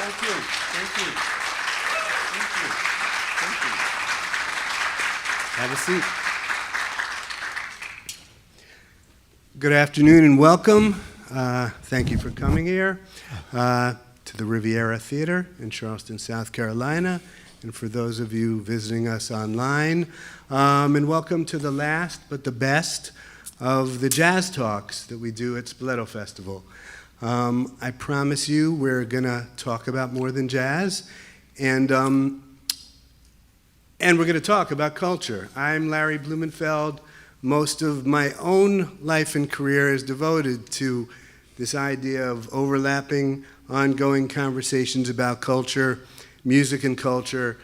Thank you. Thank you. Thank you. Thank you. Have a seat. Good afternoon and welcome. Thank you for coming here to the Riviera Theater in Charleston, South Carolina, and for those of you visiting us online. And welcome to the last but the best of the jazz talks that we do at Spoleto Festival. I promise you we're going to talk about more than jazz, and we're going to talk about culture. I'm Larry Blumenfeld. Most of my own life and career is devoted to this idea of overlapping, ongoing conversations about culture, music and culture.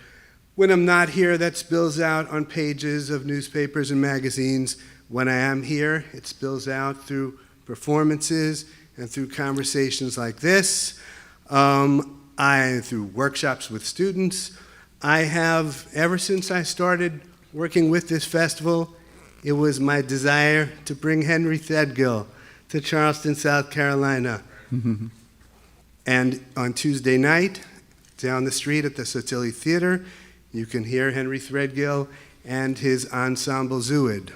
When I'm not here, that spills out on pages of newspapers and magazines. When I am here, it spills out through performances and through conversations like this, through workshops with students. I have, ever since I started working with this festival, it was my desire to bring Henry Threadgill to Charleston, South Carolina. And on Tuesday night, down the street at the Sotilli Theater, you can hear Henry Threadgill and his ensemble Zuid.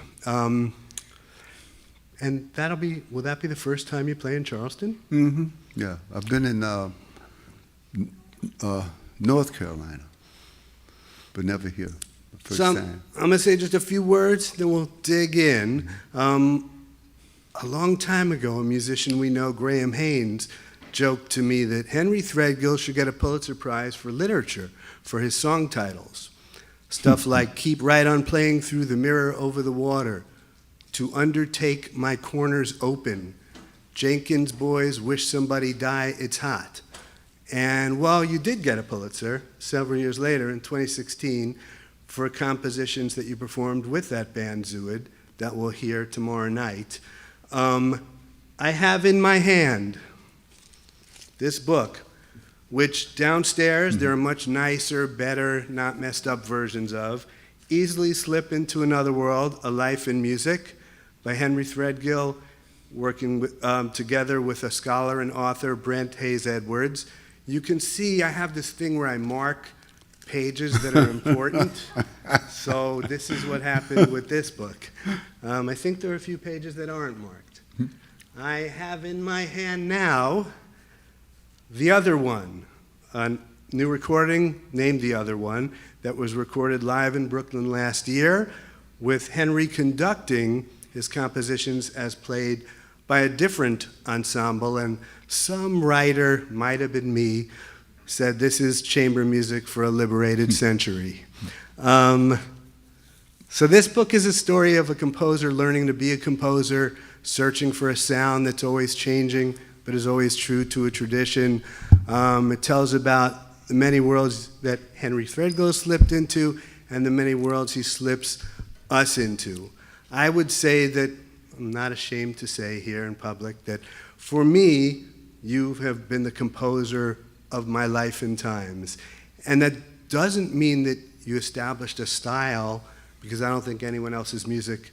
And will that be the first time you play in Charleston? Mm-hmm. Yeah, I've been in North Carolina, but never here. First time. I'm going to say just a few words, then we'll dig in. A long time ago, a musician we know, Graham Haynes, joked to me that Henry Threadgill should get a Pulitzer Prize for literature for his song titles. Stuff like Keep Right On Playing Through the Mirror Over the Water, To Undertake My Corners Open, Jenkins Boys Wish Somebody Die, It's Hot. And while you did get a Pulitzer several years later in 2016 for compositions that you performed with that band Zuid that we'll hear tomorrow night, I have in my hand this book, which downstairs there are much nicer, better, not messed up versions of. Easily Slip Into Another World, A Life in Music by Henry Threadgill, working together with a scholar and author, Brent Hayes Edwards. You can see I have this thing where I mark pages that are important. So this is what happened with this book. I think there are a few pages that aren't marked. I have in my hand now The Other One, a new recording named The Other One that was recorded live in Brooklyn last year, with Henry conducting his compositions as played by a different ensemble, and some writer, might have been me, said this is chamber music for a liberated century. So this book is a story of a composer learning to be a composer, searching for a sound that's always changing, but is always true to a tradition. It tells about the many worlds that Henry Threadgill slipped into and the many worlds he slips us into. I would say that, I'm not ashamed to say here in public, that for me, you have been the composer of my life and times. And that doesn't mean that you established a style, because I don't think anyone else's music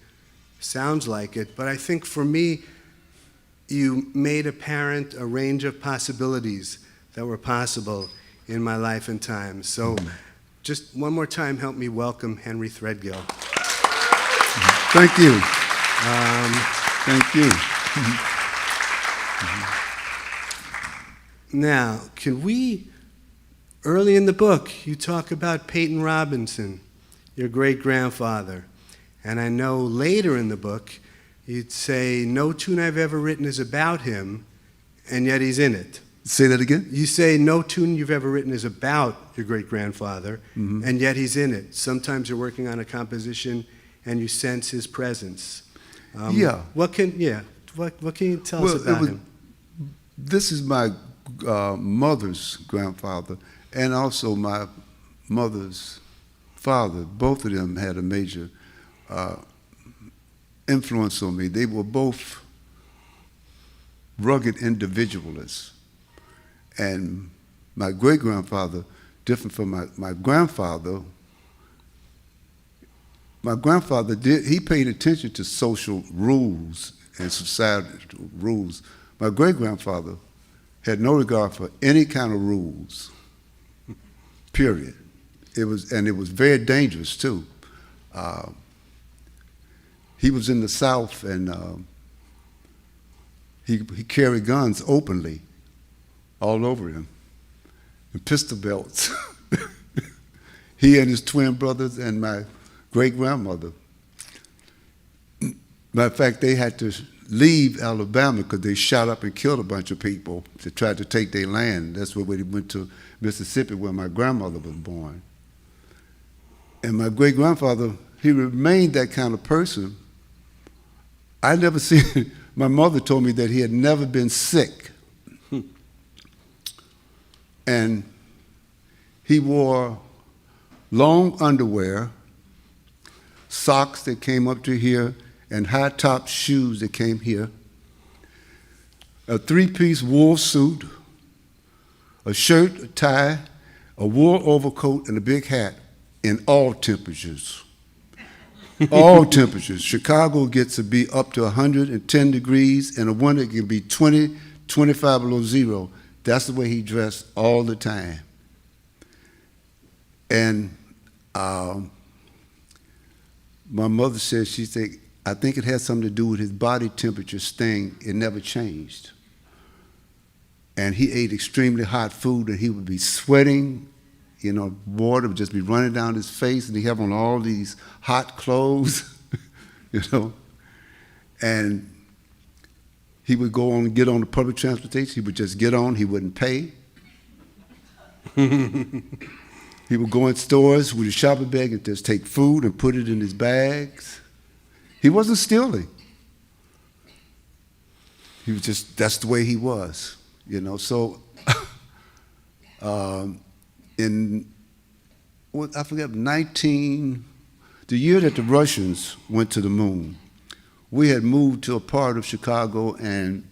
sounds like it, but I think for me, you made apparent a range of possibilities that were possible in my life and times. So just one more time, help me welcome Henry Threadgill. Thank you. Thank you. Now, can we, early in the book, you talk about Peyton Robinson, your great-grandfather. And I know later in the book, you'd say, no tune I've ever written is about him, and yet he's in it. Say that again? You say no tune you've ever written is about your great-grandfather, and yet he's in it. Sometimes you're working on a composition, and you sense his presence. What can you tell us about him? This is my mother's grandfather, and also my mother's father. Both of them had a major influence on me. They were both rugged individualists. And my great-grandfather, different from my grandfather, he paid attention to social rules and societal rules. My great-grandfather had no regard for any kind of rules, period. It was very dangerous too. He was in the South, and he carried guns openly all over him, and pistol belts. He and his twin brothers and my great-grandmother. Matter of fact, they had to leave Alabama because they shot up and killed a bunch of people to try to take their land. That's where they went to Mississippi, where my grandmother was born. And my great-grandfather, he remained that kind of person. I never seen, my mother told me that he had never been sick. And he wore long underwear, socks that came up to here, and high-top shoes that came here, a three-piece wool suit, a shirt, a tie, a wool overcoat, and a big hat in all temperatures. All temperatures. Chicago gets to be up to 110 degrees, and a winter it can be 20, 25 below zero. That's the way he dressed all the time. And my mother said, she said, I think it had something to do with his body temperature staying, it never changed. And he ate extremely hot food, and he would be sweating, you know, water would just be running down his face, and he'd have on all these hot clothes, you know. And he would go on and get on the public transportation. He would just get on, he wouldn't pay. He would go in stores with his shopping bag and just take food and put it in his bags. He wasn't stealing. He was just, that's the way he was, you know. So in, I forget, the year that the Russians went to the moon, we had moved to a part of Chicago, and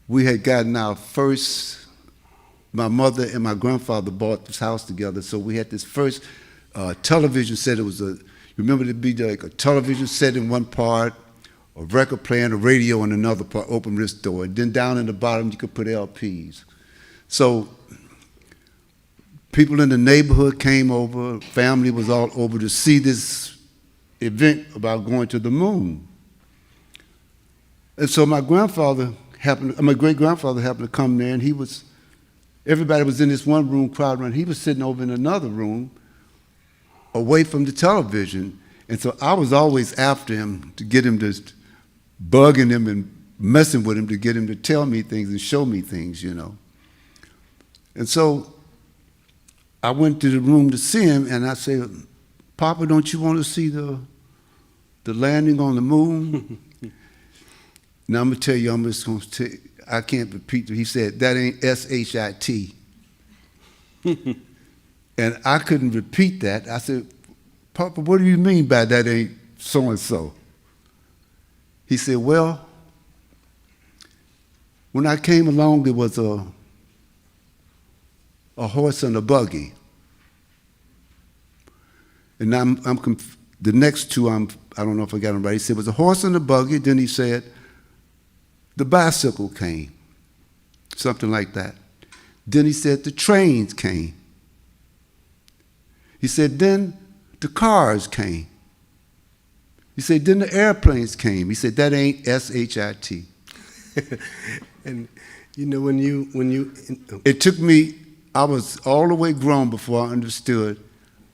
we had gotten our first, my mother and my grandfather bought this house together, so we had this first television set. It was remember there'd be like a television set in one part, a record player and a radio in another part, open wrist door. And then down in the bottom, you could put LPs. So people in the neighborhood came over, family was all over to see this event about going to the moon. And so my great-grandfather happened to come there, and everybody was in this one room crowd around. He was sitting over in another room away from the television. And so I was always after him to get him to, bugging him and messing with him to get him to tell me things and show me things, you know. And so I went to the room to see him, and I said, Papa, don't you want to see the landing on the moon? Now I'm going to tell you, I can't repeat. He said, that ain't S-H-I-T. And I couldn't repeat that. I said, Papa, what do you mean by that ain't so-and-so? He said, well, when I came along, there was a horse and a buggy. And the next two, I don't know if I got them right. He said, it was a horse and a buggy. Then he said, the bicycle came, something like that. Then he said, the trains came. He said, then the cars came. He said, then the airplanes came. He said, that ain't S-H-I-T. And you know, when you it took me, I was all the way grown before I understood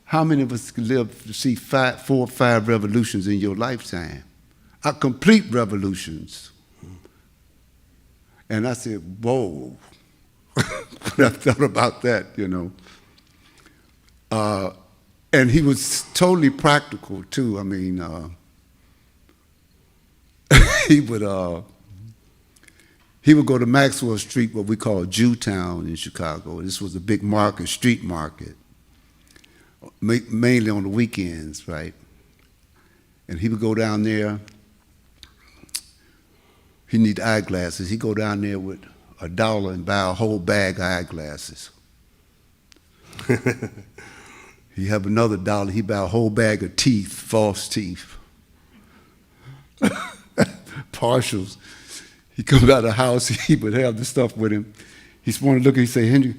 how many of us could live to see 4 or 5 revolutions in your lifetime, complete revolutions. And I said, whoa. When I thought about that, you know. And he was totally practical too. I mean, he would go to Maxwell Street, what we call Jewtown in Chicago. This was a big market, street market, mainly on the weekends, right? And he would go down there. He need eyeglasses. He'd go down there with $1 and buy a whole bag of eyeglasses. He have another $1, he buy a whole bag of teeth, false teeth. Partials. he comes out of the house, he would have the stuff with him. He's wanted to look, he said, Henry,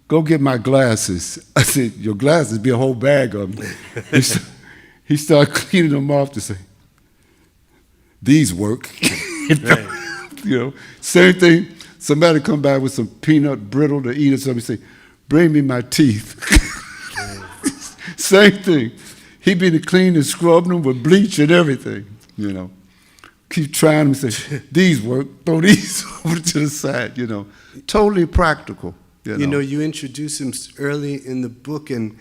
go get my glasses. I said, your glasses, be a whole bag of them. He started cleaning them off to say, these work. You know, same thing, somebody come by with some peanut brittle to eat or something, say, bring me my teeth. Same thing. He'd be to clean and scrub them with bleach and everything, you know. Keep trying them and say, these work, throw these over to the side, you know. Totally practical, you know. You know, you introduced him early in the book, and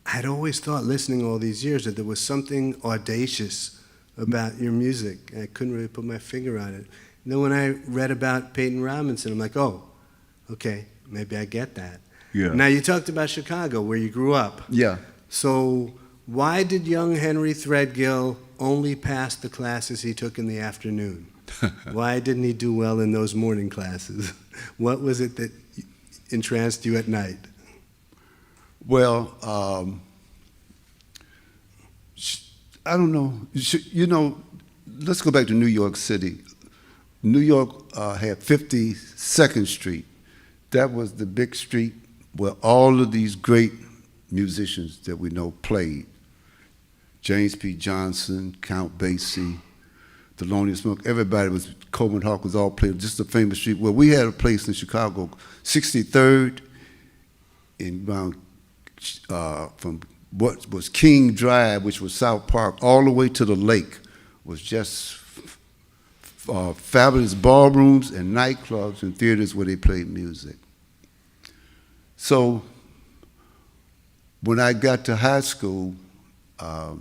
I'd always thought, listening all these years, that there was something audacious about your music. I couldn't really put my finger on it. And then when I read about Peyton Robinson, I'm like, oh, okay, maybe I get that. Yeah. Now, you talked about Chicago, where you grew up. Yeah. So why did young Henry Threadgill only pass the classes he took in the afternoon? Why didn't he do well in those morning classes? What was it that entranced you at night? Well, I don't know. You know, let's go back to New York City. New York had 52nd Street. That was the big street where all of these great musicians that we know played. James P. Johnson, Count Basie, Thelonious Monk, everybody was, Coleman Hawkins all played, just a famous street. Well, we had a place in Chicago, 63rd, in around, from what was King Drive, which was South Park, all the way to the lake, was just fabulous ballrooms and nightclubs and theaters where they played music. So when I got to high school, I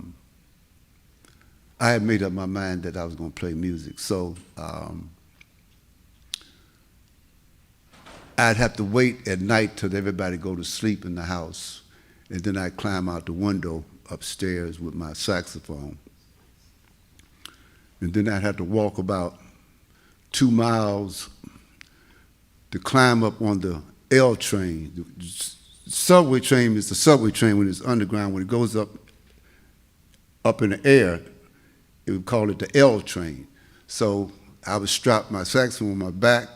had made up my mind that I was going to play music. So I'd have to wait at night till everybody go to sleep in the house, and then I'd climb out the window upstairs with my saxophone. And then I'd have to walk about 2 miles to climb up on the L train. The subway train is the subway train when it's underground. When it goes up in the air, it would call it the L train. So I would strap my saxophone on my back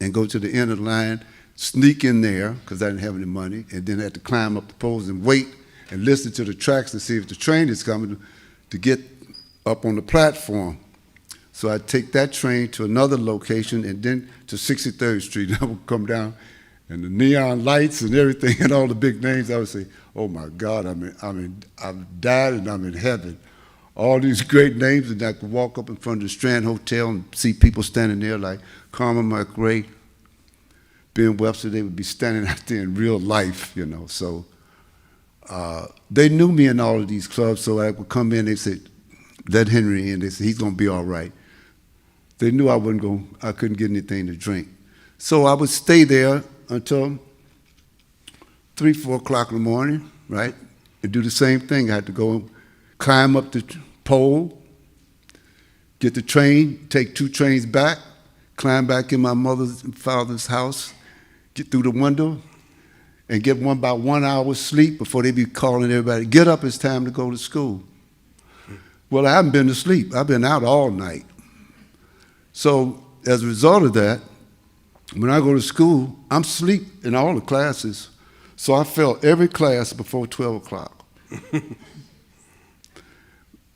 and go to the end of the line, sneak in there, because I didn't have any money, and then I had to climb up the poles and wait and listen to the tracks to see if the train is coming to get up on the platform. So I'd take that train to another location and then to 63rd Street. I would come down, and the neon lights and everything and all the big names, I would say, oh my God, I've died and I'm in heaven. All these great names, and I could walk up in front of the Strand Hotel and see people standing there like Carmen McRae, Ben Webster. They would be standing out there in real life, you know. So they knew me in all of these clubs, so I would come in, they said, let Henry in. They said, he's going to be all right. They knew I couldn't get anything to drink. So I would stay there until 3, 4 o'clock in the morning, right? And do the same thing. I had to go climb up the pole, get the train, take 2 trains back, climb back in my mother's and father's house, get through the window, and get about 1 hour's sleep before they be calling everybody, get up, it's time to go to school. Well, I haven't been to sleep. I've been out all night. So as a result of that, when I go to school, I'm asleep in all the classes. So I failed every class before 12 o'clock.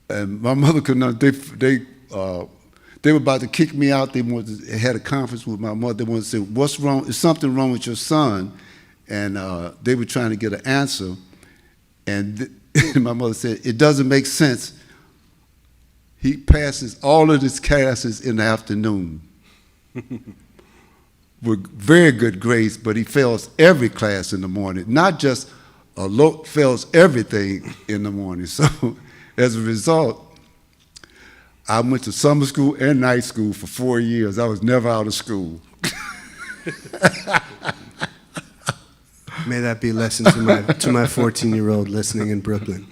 And my mother could not, they were about to kick me out. They had a conference with my mother. They wanted to say, what's wrong? Is something wrong with your son? And they were trying to get an answer. And my mother said, it doesn't make sense. He passes all of his classes in the afternoon with very good grades, but he fails every class in the morning, not just fails everything in the morning. So as a result, I went to summer school and night school for 4 years. I was never out of school. May that be a lesson to my 14-year-old listening in Brooklyn.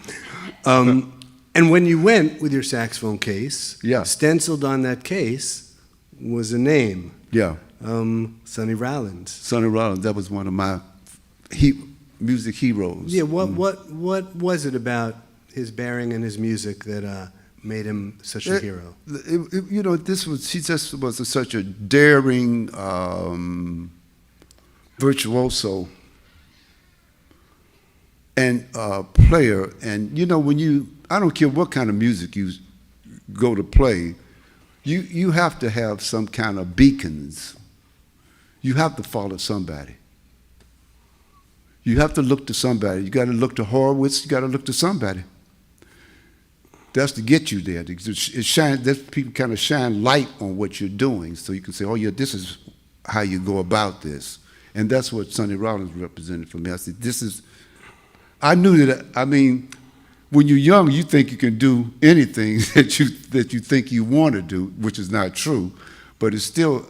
And when you went with your saxophone case, yeah, stenciled on that case was a name. Yeah. Sonny Rollins. Sonny Rollins, that was one of my music heroes. Yeah, what was it about his bearing and his music that made him such a hero? You know, he just was such a daring virtuoso and player. And you know, I don't care what kind of music you go to play, you have to have some kind of beacons. You have to follow somebody. You have to look to somebody. You got to look to Horowitz. You got to look to somebody. That's to get you there. People kind of shine light on what you're doing, so you can say, "Oh yeah, this is how you go about this." And that's what Sonny Rollins represented for me. I said, I knew that. I mean, when you're young, you think you can do anything that you think you want to do, which is not true, but it's still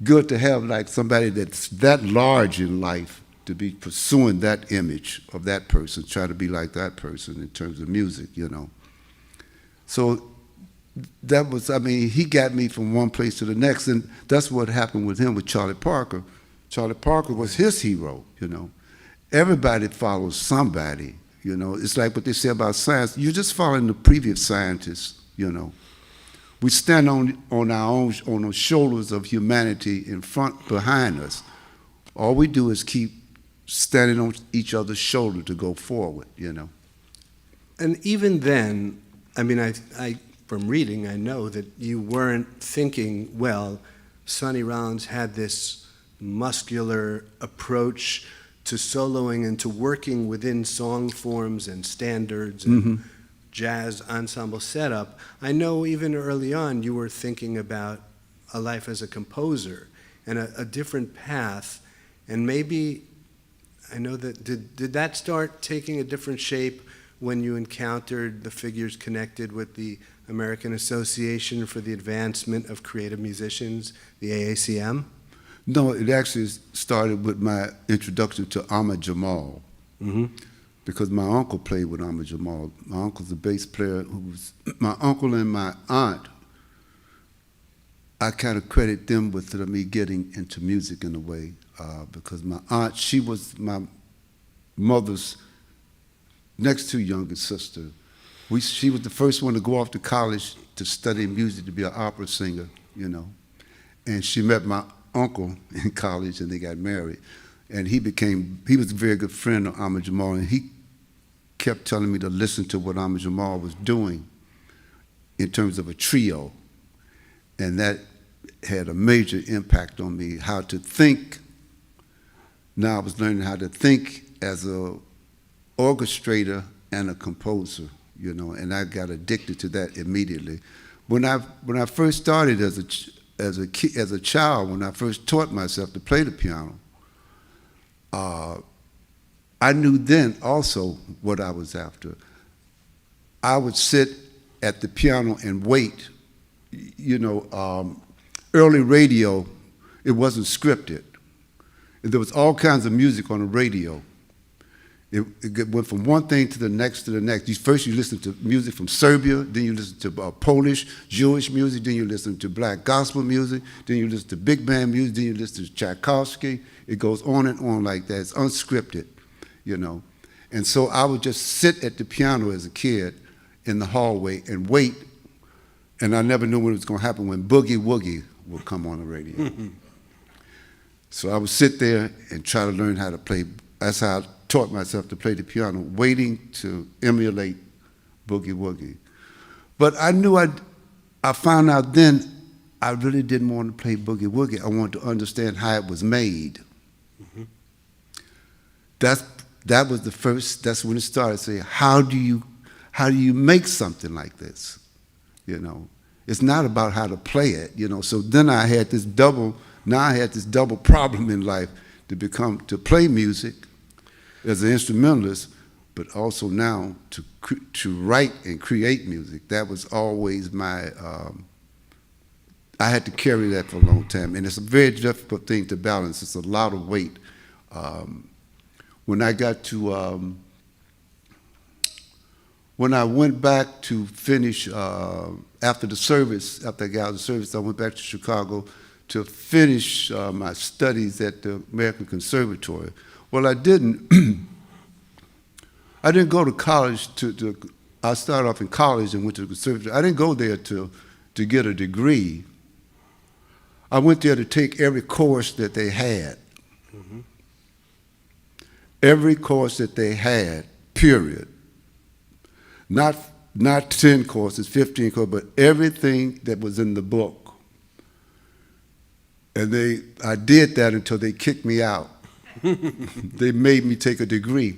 good to have like somebody that's that large in life to be pursuing that image of that person, try to be like that person in terms of music, you know. So that was, I mean, he got me from one place to the next, and that's what happened with him with Charlie Parker. Charlie Parker was his hero, you know. Everybody follows somebody, you know. It's like what they say about science. You're just following the previous scientists, you know. We stand on the shoulders of humanity behind us. All we do is keep standing on each other's shoulder to go forward, you know. And even then, I mean, I from reading, I know that you weren't thinking, well, Sonny Rollins had this muscular approach to soloing and to working within song forms and standards and jazz ensemble setup. I know even early on you were thinking about a life as a composer and a different path. And maybe, I know that, did that start taking a different shape when you encountered the figures connected with the American Association for the Advancement of Creative Musicians, the AACM? No, it actually started with my introduction to Ahmad Jamal. Because my uncle played with Ahmad Jamal. My uncle's a bass player my uncle and my aunt, I kind of credit them with me getting into music in a way, because my aunt, she was my mother's next to youngest sister. She was the first one to go off to college to study music, to be an opera singer, you know. And she met my uncle in college and they got married. And he was a very good friend of Ahmad Jamal, and he kept telling me to listen to what Ahmad Jamal was doing in terms of a trio. And that had a major impact on me, how to think. Now I was learning how to think as an orchestrator and a composer, you know, and I got addicted to that immediately. When I first started as a child, when I first taught myself to play the piano, I knew then also what I was after. I would sit at the piano and wait. You know, early radio, it wasn't scripted. There was all kinds of music on the radio. It went from one thing to the next to the next. First you listen to music from Serbia, then you listen to Polish, Jewish music, then you listen to black gospel music, then you listen to big band music, then you listen to Tchaikovsky. It goes on and on like that. It's unscripted, you know. And so I would just sit at the piano as a kid in the hallway and wait, and I never knew what was going to happen when Boogie Woogie would come on the radio. So I would sit there and try to learn how to play. That's how I taught myself to play the piano, waiting to emulate Boogie Woogie. But I knew I found out then I really didn't want to play Boogie Woogie. I wanted to understand how it was made. That was the first, that's when it started, say, how do you make something like this? You know, it's not about how to play it, you know. So then I had this double problem in life to play music as an instrumentalist, but also now to write and create music. That was always my, I had to carry that for a long time, and it's a very difficult thing to balance. It's a lot of weight. When I got to, when I went back to finish, after the service, after I got out of the service, I went back to Chicago to finish my studies at the American Conservatory. Well, I didn't go to college to I started off in college and went to the conservatory. I didn't go there to get a degree. I went there to take every course that they had. Mm-hmm. Every course that they had, period. Not 10 courses, 15 courses, but everything that was in the book. And I did that until they kicked me out. They made me take a degree,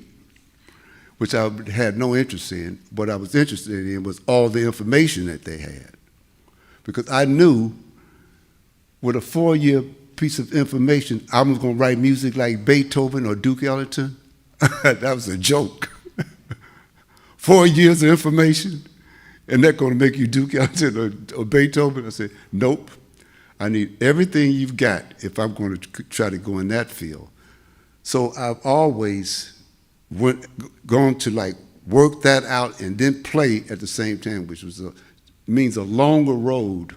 which I had no interest in. What I was interested in was all the information that they had. Because I knew with a 4-year piece of information, I was going to write music like Beethoven or Duke Ellington. That was a joke. 4 years of information, and that's going to make you Duke Ellington or Beethoven? I said, nope. I need everything you've got if I'm going to try to go in that field. So I've always gone to like work that out and then play at the same time, which means a longer road,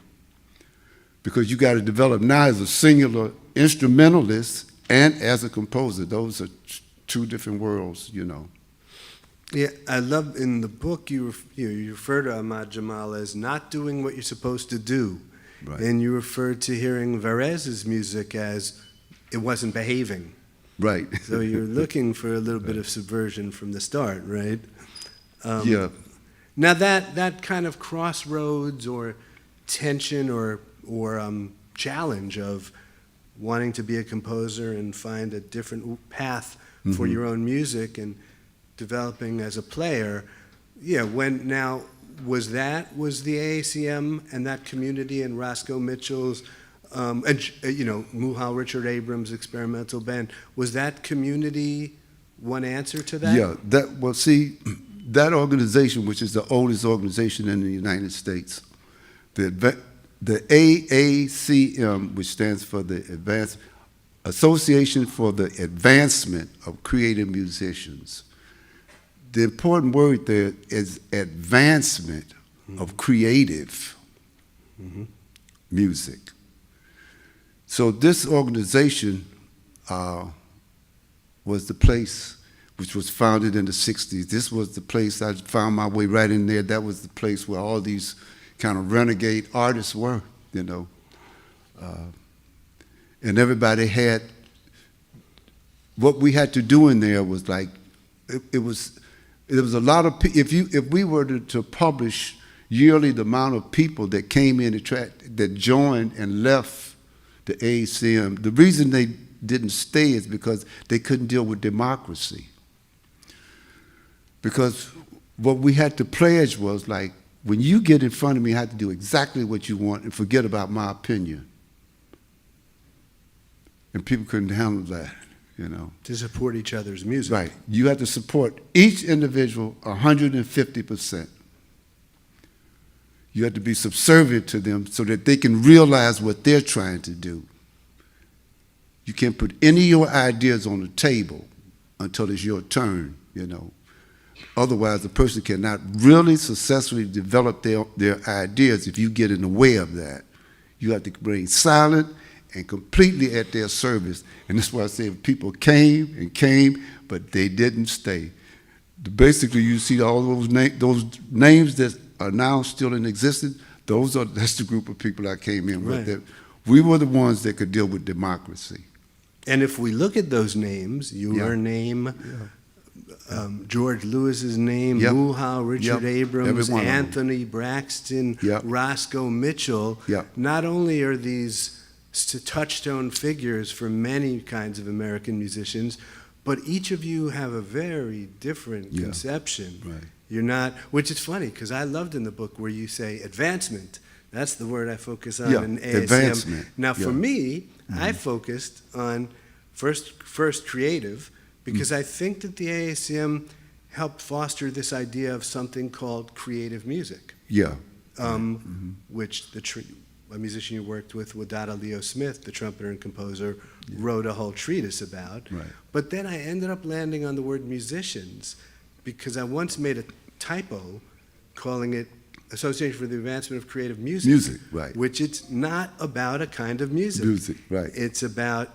because you got to develop now as a singular instrumentalist and as a composer. Those are two different worlds, you know. Yeah, I love in the book you refer to Ahmad Jamal as not doing what you're supposed to do. Right. And you referred to hearing Varèse's music as it wasn't behaving. Right. So you're looking for a little bit of subversion from the start, right? Yeah. Now that kind of crossroads or tension or challenge of wanting to be a composer and find a different path for your own music and developing as a player, was the AACM and that community and Roscoe Mitchell's and Muhal Richard Abrams' experimental band, was that community one answer to that? Yeah, that organization, which is the oldest organization in the United States, the AACM, which stands for the Association for the Advancement of Creative Musicians. The important word there is advancement of creative music. So this organization was the place which was founded in the 60s. This was the place I found my way right in there. That was the place where all these kind of renegade artists were, you know. And everybody had, what we had to do in there was like, it was a lot of, if we were to publish yearly the amount of people that came in that joined and left the AACM, the reason they didn't stay is because they couldn't deal with democracy. Because what we had to pledge was like, when you get in front of me, I have to do exactly what you want and forget about my opinion. And people couldn't handle that, you know. To support each other's music. Right. You have to support each individual 150%. You have to be subservient to them so that they can realize what they're trying to do. You can't put any of your ideas on the table until it's your turn, you know. Otherwise, the person cannot really successfully develop their ideas if you get in the way of that. You have to remain silent and completely at their service. And that's why I say people came and came, but they didn't stay. Basically, you see all those names that are now still in existence, that's the group of people I came in with. That we were the ones that could deal with democracy. And if we look at those names, your name, George Lewis's name, Muhal, Richard Abrams, Anthony Braxton, Roscoe Mitchell, not only are these touchstone figures for many kinds of American musicians, but each of you have a very different conception. Right. You're not, which is funny, because I loved in the book where you say advancement. That's the word I focus on in AACM. Advancement. Now, for me, I focused on first creative, because I think that the AACM helped foster this idea of something called creative music. Which a musician you worked with, Wadada Leo Smith, the trumpeter and composer, wrote a whole treatise about. Right. But then I ended up landing on the word musicians, because I once made a typo calling it Association for the Advancement of Creative Music. Music, right. Which it's not about a kind of music. Music, right. It's about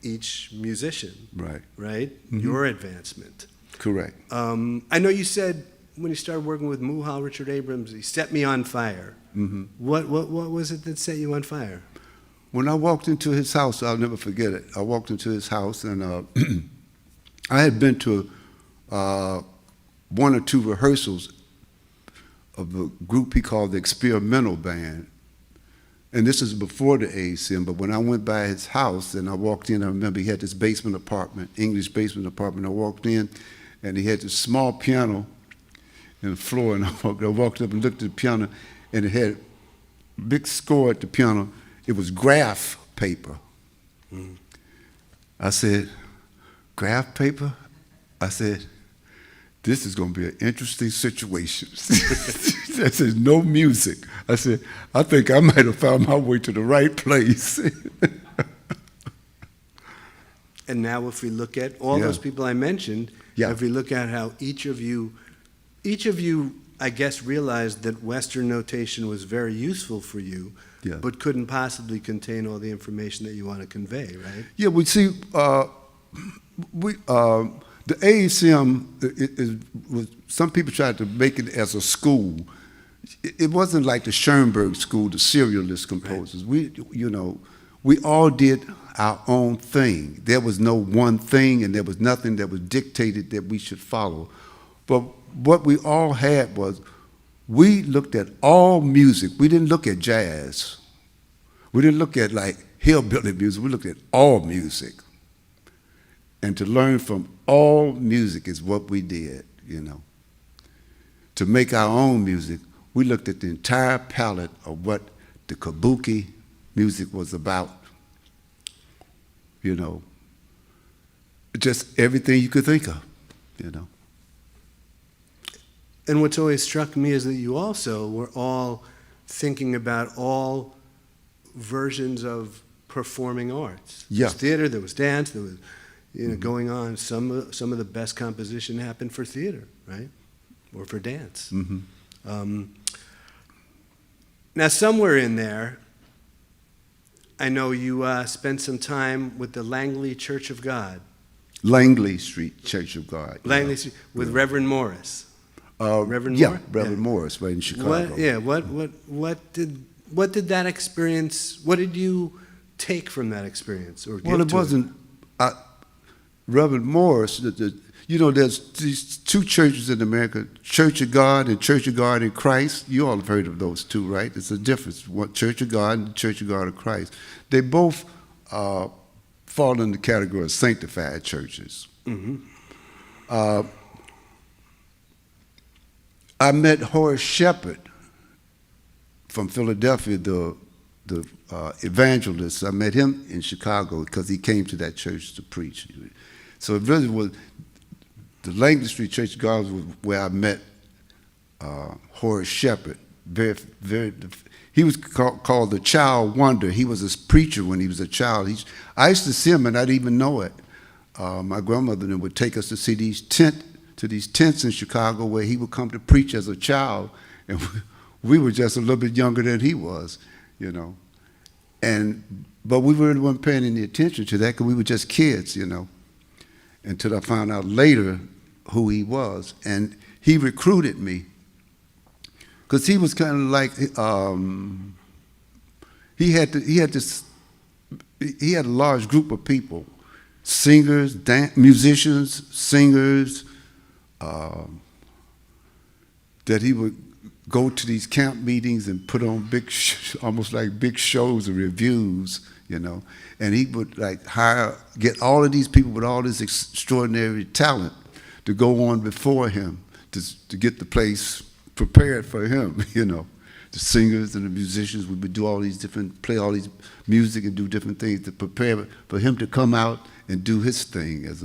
each musician. Right. Right? Your advancement. Correct. I know you said when you started working with Muhal, Richard Abrams, he set me on fire. Mm-hmm. What was it that set you on fire? When I walked into his house, I'll never forget it. I walked into his house, and I had been to one or two rehearsals of a group he called the Experimental Band. And this is before the AACM, but when I went by his house and I walked in, I remember he had this basement apartment, English basement apartment. I walked in, and he had this small piano in the floor, and I walked up and looked at the piano, and it had a big score at the piano. It was graph paper. Mm. I said, graph paper? I said, this is going to be an interesting situation. I said, no music. I said, I think I might have found my way to the right place. And now if we look at all those people I mentioned, if we look at how each of you, I guess, realized that Western notation was very useful for you, but couldn't possibly contain all the information that you want to convey, right? Yeah, we see, the AACM some people tried to make it as a school. It wasn't like the Schoenberg school, the serialist composers. Right. We all did our own thing. There was no one thing, and there was nothing that was dictated that we should follow. But what we all had was, we looked at all music. We didn't look at jazz. We didn't look at like hillbilly music. We looked at all music. And to learn from all music is what we did, To make our own music, we looked at the entire palette of what the kabuki music was about. Just everything you could think of, And what's always struck me is that you also were all thinking about all versions of performing arts. Yeah. There was theater, there was dance, there was going on. Some of the best composition happened for theater, right? Or for dance. Mm-hmm. Now, somewhere in there, I know you spent some time with the Langley Church of God. Langley Street Church of God. Langley Street, with Reverend Morris. Reverend Morris? Reverend Morris, right in Chicago. What did that experience, what did you take from that experience? Or well, it wasn't, Reverend Morris, there's these two churches in America, Church of God and Church of God in Christ. You all have heard of those two, right? It's a difference, Church of God and Church of God of Christ. They both fall in the category of sanctified churches. Mm-hmm. I met Horace Shepherd from Philadelphia, the evangelist. I met him in Chicago because he came to that church to preach. So it really was, the Langley Street Church of God was where I met Horace Shepherd. He was called the Child Wonder. He was a preacher when he was a child. I used to see him and I didn't even know it. My grandmother then would take us to see these tents in Chicago where he would come to preach as a child, and we were just a little bit younger than he was, But we really weren't paying any attention to that because we were just kids, until I found out later who he was. And he recruited me because he was kind of like, he had a large group of people, singers, musicians, singers, that he would go to these camp meetings and put on almost like big shows and reviews, and he would get all of these people with all this extraordinary talent to go on before him to get the place prepared for him, The singers and the musicians would play all these music and do different things to prepare for him to come out and do his thing as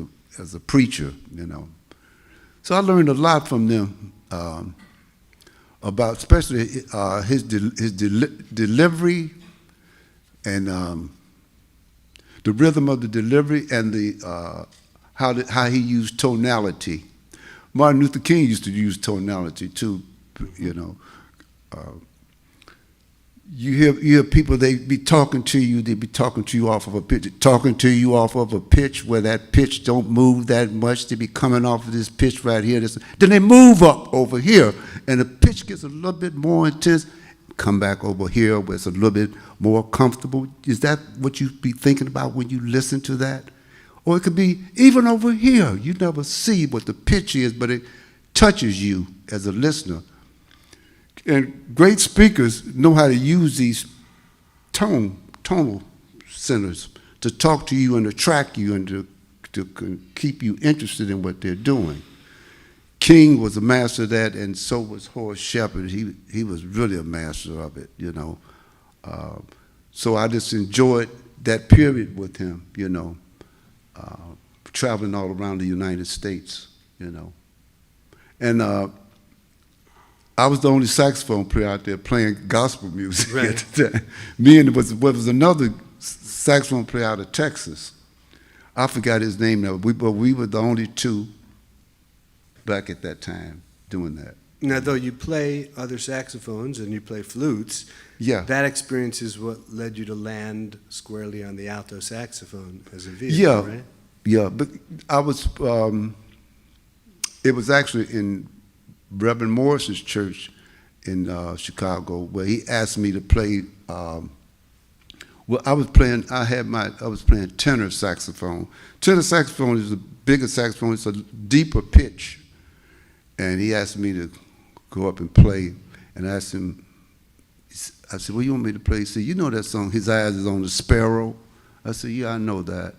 a preacher, So I learned a lot from them about especially his delivery and the rhythm of the delivery and how he used tonality. Martin Luther King used to use tonality too, you hear people, they be talking to you, they be talking to you off of a pitch, where that pitch don't move that much. They be coming off of this pitch right here. Then they move up over here, and the pitch gets a little bit more intense. Come back over here where it's a little bit more comfortable. Is that what you be thinking about when you listen to that? Or it could be even over here. You never see what the pitch is, but it touches you as a listener. And great speakers know how to use these tonal centers to talk to you and attract you and to keep you interested in what they're doing. King was a master of that, and so was Horace Shepherd. He was really a master of it, you know. So I just enjoyed that period with him, you know, traveling all around the United States, you know. And I was the only saxophone player out there playing gospel music at the time. Me and was another saxophone player out of Texas. I forgot his name now, but we were the only two back at that time doing that. Now, though you play other saxophones and you play flutes, yeah, that experience is what led you to land squarely on the alto saxophone as a vehicle, right? Yeah, but I was, it was actually in Reverend Morris's church in Chicago, where he asked me to play. Well, I was playing tenor saxophone. Tenor saxophone is a bigger saxophone. It's a deeper pitch, and he asked me to go up and play. And I asked him. I said, "What do you want me to play?" He said, "You know that song, His Eyes Is on the Sparrow." I said, "Yeah, I know that."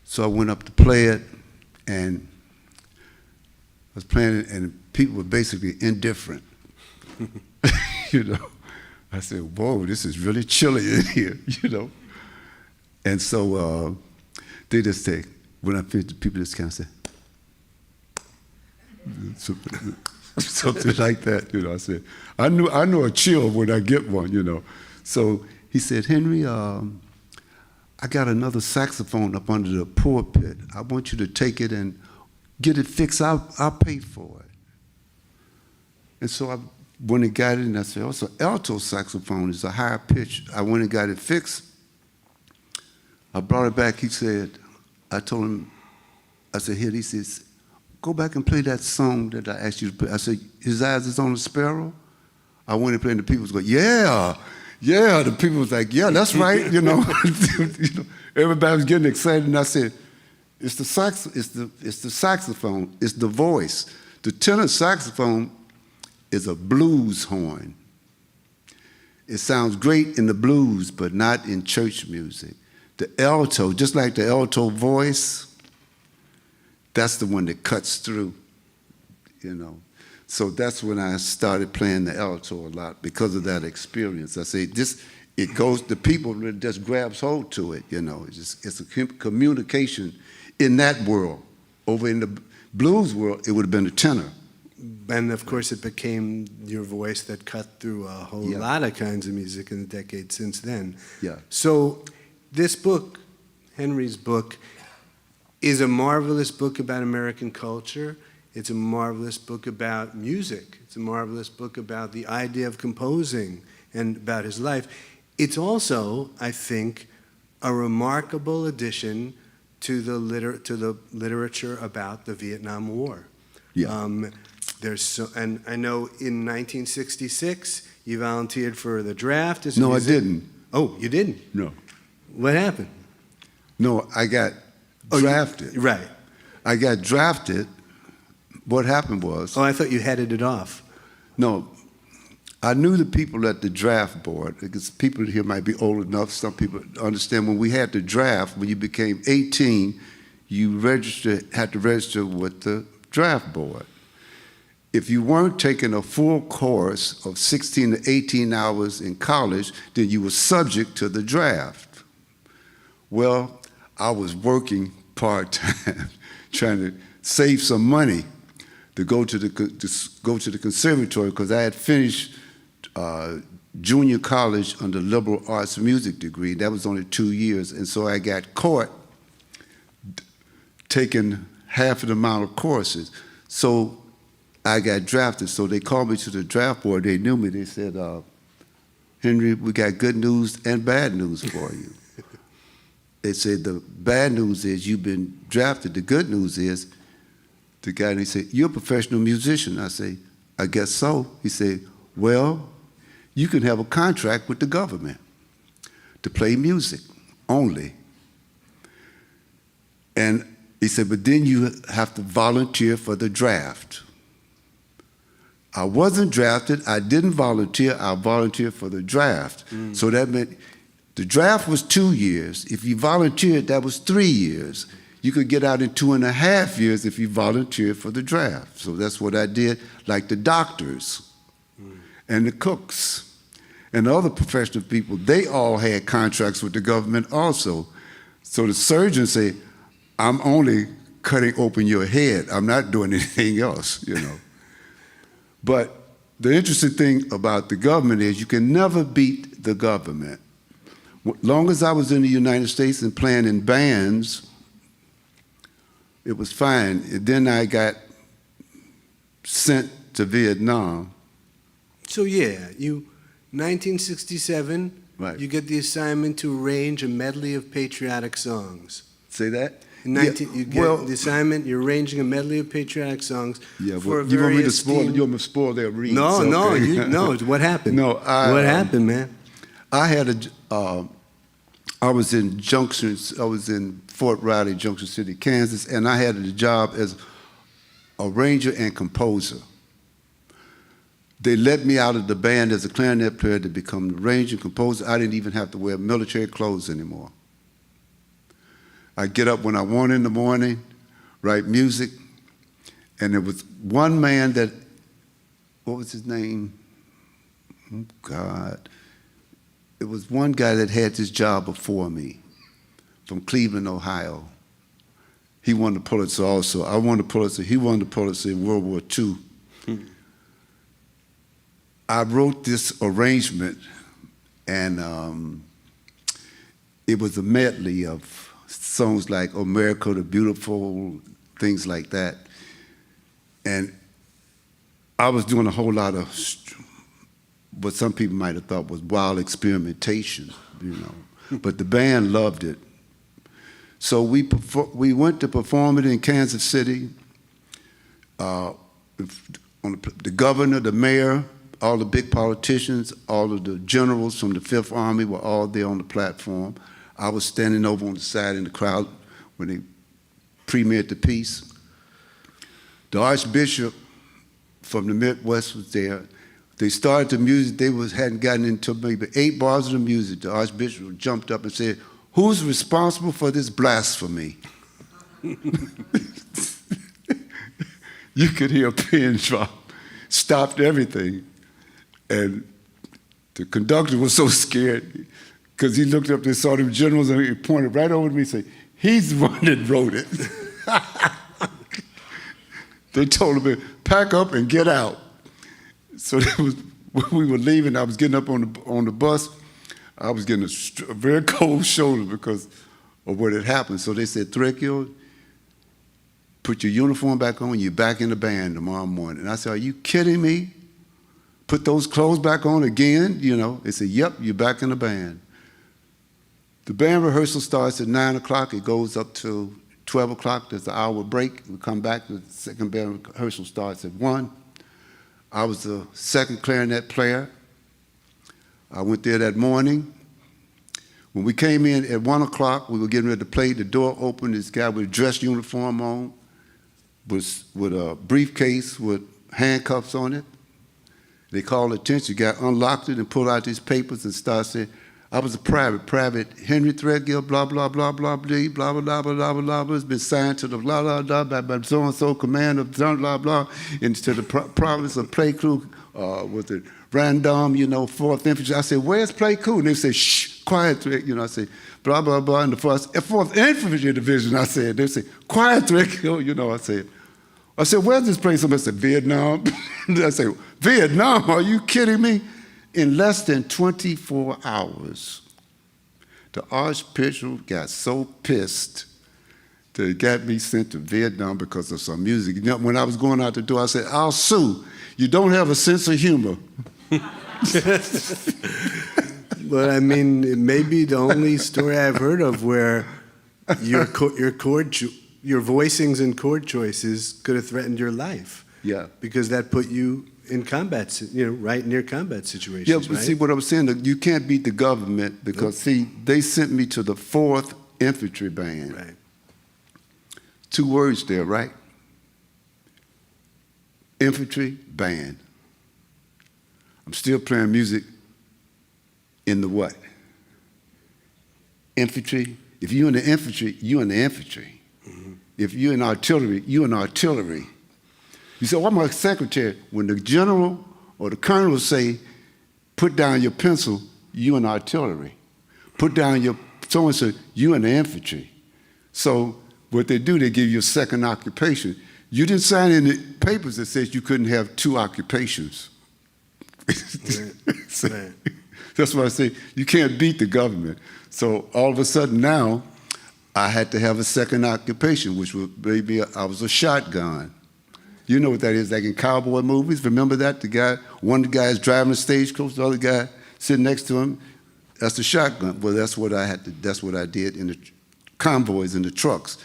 So I went up to play it, and I was playing it, and people were basically indifferent. You know, I said, "Whoa, this is really chilly in here," you know. And so they just say, when I finished, the people just kind of say, something like that, you know. I said, I know a chill when I get one, you know. So he said, "Henry, I got another saxophone up under the pulpit. I want you to take it and get it fixed. I'll pay for it." And so I went and got it, and I said, "Oh, it's an alto saxophone. It's a higher pitch." I went and got it fixed. I brought it back. He said, I told him, I said, "Here," he says, "Go back and play that song that I asked you to play." I said, "His Eyes Is on the Sparrow?" I went and played, and the people was going, "Yeah, yeah." The people was like, "Yeah, that's right," you know. You know, everybody was getting excited, and I said, it's the saxophone, it's the voice. The tenor saxophone is a blues horn. It sounds great in the blues, but not in church music. The alto, just like the alto voice, that's the one that cuts through, you know. So that's when I started playing the alto a lot, because of that experience. I say, it goes, the people just grabs hold to it, you know. It's a communication in that world. Over in the blues world, it would have been a tenor. And of course, it became your voice that cut through a whole lot of kinds of music in the decades since then. Yeah. So this book, Henry's book, is a marvelous book about American culture. It's a marvelous book about music. It's a marvelous book about the idea of composing and about his life. It's also, I think, a remarkable addition to the literature about the Vietnam War. Yeah. And I know in 1966 you volunteered for the draft as a No, I musician. didn't. Oh, you didn't? No. What happened? No, I got drafted. Right. I got drafted. What happened was... Oh, I thought you headed it off. No, I knew the people at the draft board, because people here might be old enough, some people understand when we had the draft, when you became 18, you had to register with the draft board. If you weren't taking a full course of 16 to 18 hours in college, then you were subject to the draft. Well, I was working part-time, trying to save some money to go to the conservatory, because I had finished junior college on the liberal arts music degree. That was only 2 years, and so I got caught taking half of the amount of courses. So I got drafted. So they called me to the draft board. They knew me. They said, Henry, we got good news and bad news for you. They said the bad news is you've been drafted. The good news is, the guy, and he said, you're a professional musician. I say, I guess so. He said, well, you can have a contract with the government to play music only. And he said, but then you have to volunteer for the draft. I wasn't drafted, I didn't volunteer, I volunteered for the draft. So that meant the draft was 2 years. If you volunteered, that was 3 years. You could get out in 2.5 years if you volunteered for the draft. So that's what I did, like the doctors and the cooks and the other professional people, they all had contracts with the government also. So the surgeon said, I'm only cutting open your head. I'm not doing anything else, you know. But the interesting thing about the government is you can never beat the government. Long as I was in the United States and playing in bands, it was fine. And then I got sent to Vietnam. So yeah, 1967, Right. you get the assignment to arrange a medley of patriotic songs. Say that? In Yeah, 19, you get well- the assignment, you're arranging a medley of patriotic songs Yeah, for a but you want very me to spoil? esteemed... You want me to spoil their reads? No, no, okay. no, what happened? No, what happened, man? I had I was in Fort Riley, Junction City, Kansas, and I had a job as arranger and composer. They let me out of the band as a clarinet player to become the arranger and composer. I didn't even have to wear military clothes anymore. I get up when I want in the morning, write music, and there was one man that, what was his name? Oh, God. It was one guy that had this job before me from Cleveland, Ohio. He won the Pulitzer also. I won the Pulitzer. He won the Pulitzer in World War II. I wrote this arrangement, and it was a medley of songs like America the Beautiful, things like that. And I was doing a whole lot of what some people might have thought was wild experimentation, you know. But the band loved it. So we went to perform it in Kansas City. The governor, the mayor, all the big politicians, all of the generals from the Fifth Army were all there on the platform. I was standing over on the side in the crowd when they premiered the piece. The Archbishop from the Midwest was there. They started the music, hadn't gotten into maybe 8 bars of the music. The Archbishop jumped up and said, "Who's responsible for this blasphemy?" You could hear a pin drop, stopped everything. And the conductor was so scared because he looked up and saw them generals and he pointed right over to me and said, "He's the one that wrote it." They told him, "Pack up and get out." So when we were leaving, I was getting up on the bus. I was getting a very cold shoulder because of what had happened. So they said, "Threadgill, put your uniform back on. You're back in the band tomorrow morning." And I said, "Are you kidding me? Put those clothes back on again?" You know, they said, "Yep, you're back in the band." The band rehearsal starts at 9 o'clock. It goes up to 12 o'clock. There's an hour break. We come back. The second band rehearsal starts at 1. I was the second clarinet player. I went there that morning. When we came in at 1 o'clock, we were getting ready to play. The door opened. This guy with a dress uniform on, with a briefcase with handcuffs on it. They called attention. The guy unlocked it and pulled out these papers and started saying, "I was a private Henry Threadgill, blah, blah, blah, blah, blah, blah, blah, blah, blah, blah, blah, has been signed to the blah, blah, blah, by so-and-so command of blah, blah, blah, into the province of play crew with it, random, 4th Infantry." I said, "Where's play crew?" And they said, "Shh, quiet, Threadgill." I said, blah, blah, blah, in the 4th Infantry Division. I said, they said, "Quiet, Threadgill," I said, "Where's this place?" Somebody said, "Vietnam." I said, "Vietnam? Are you kidding me?" In less than 24 hours, the Archbishop got so pissed that he got me sent to Vietnam because of some music. When I was going out the door, I said, "I'll sue. You don't have a sense of humor." But I mean, it may be the only story I've heard of where your voicings and chord choices could have threatened your life. Yeah. Because that put you in combat, right near combat situations. Yeah, but right? see what I was saying, you can't beat the government because, see, they sent me to the 4th Infantry Band. Right. 2 words there, right? Infantry Band. I'm still playing music in the what? Infantry. If you're in the infantry, you're in the infantry. Mm-hmm. If you're in artillery, you're in artillery. You say, well, I'm a secretary. When the general or the colonel say, put down your pencil, you in artillery. Put down your so-and-so, you in the infantry. So what they do, they give you a second occupation. You didn't sign any papers that says you couldn't have 2 occupations. Right. So, Right. that's why I say you can't beat the government. So all of a sudden now, I had to have a second occupation, which was maybe I was a shotgun. You know what that is, like in cowboy movies. Remember that? One of the guys driving the stagecoach, the other guy sitting next to him. That's the shotgun. Well, that's what I did in the convoys, in the trucks.